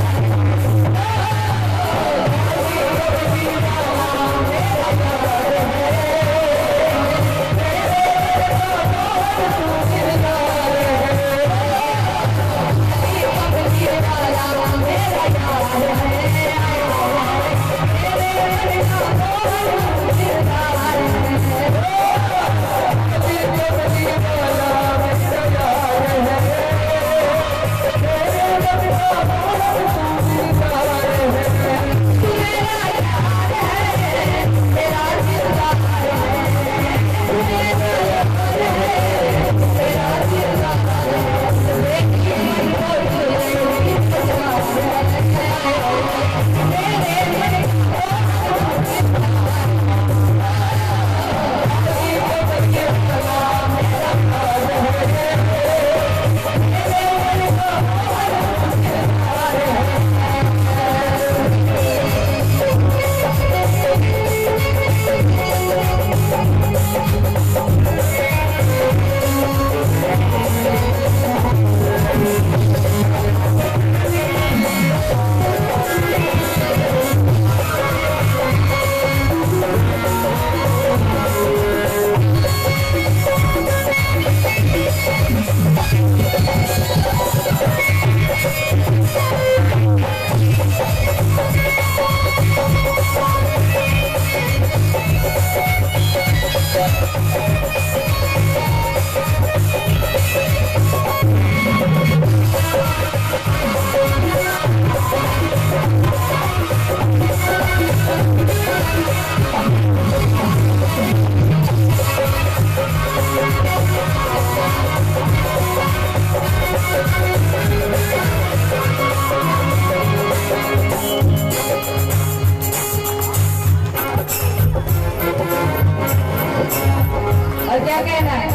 और क्या कहना है?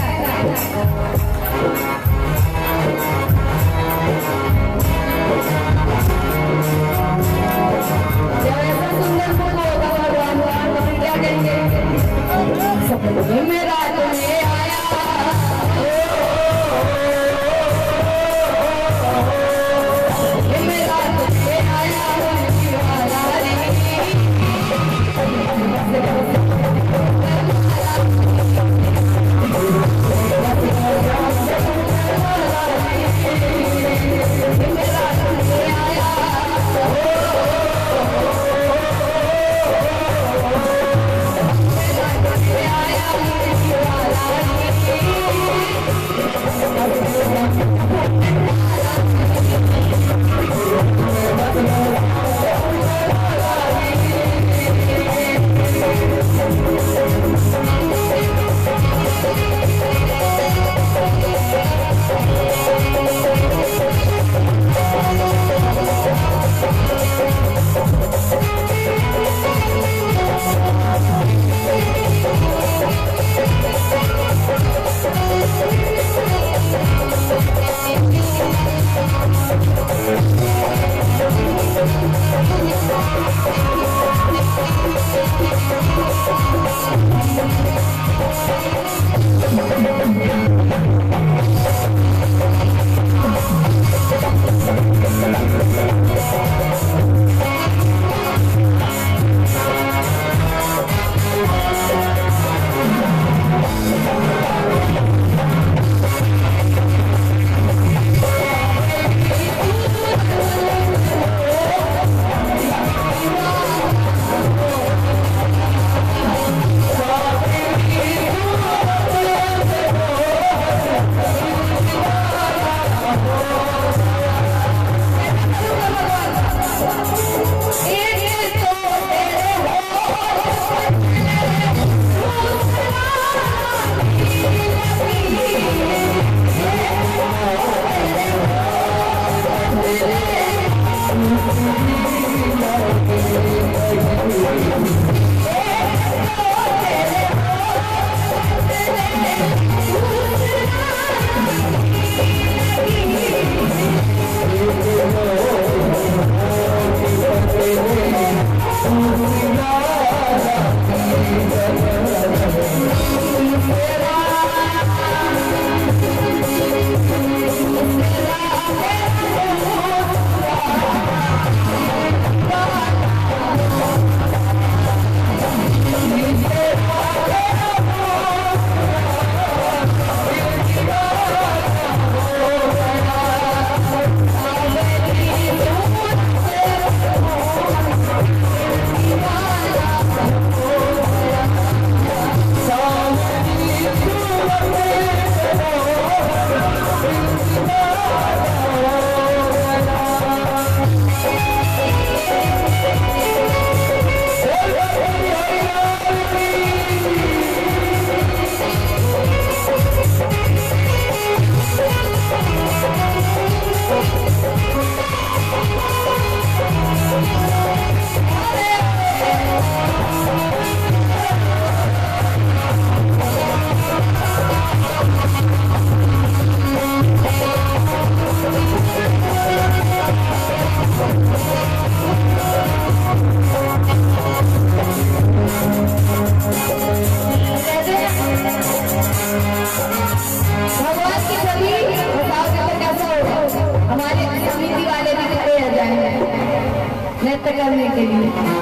जब ऐसा सुंदर फूल होगा भगवान तो फिर क्या कहेंगे? मेरा तुम्हें आया मेरा तुम्हें आया नृत्य करने के लिए।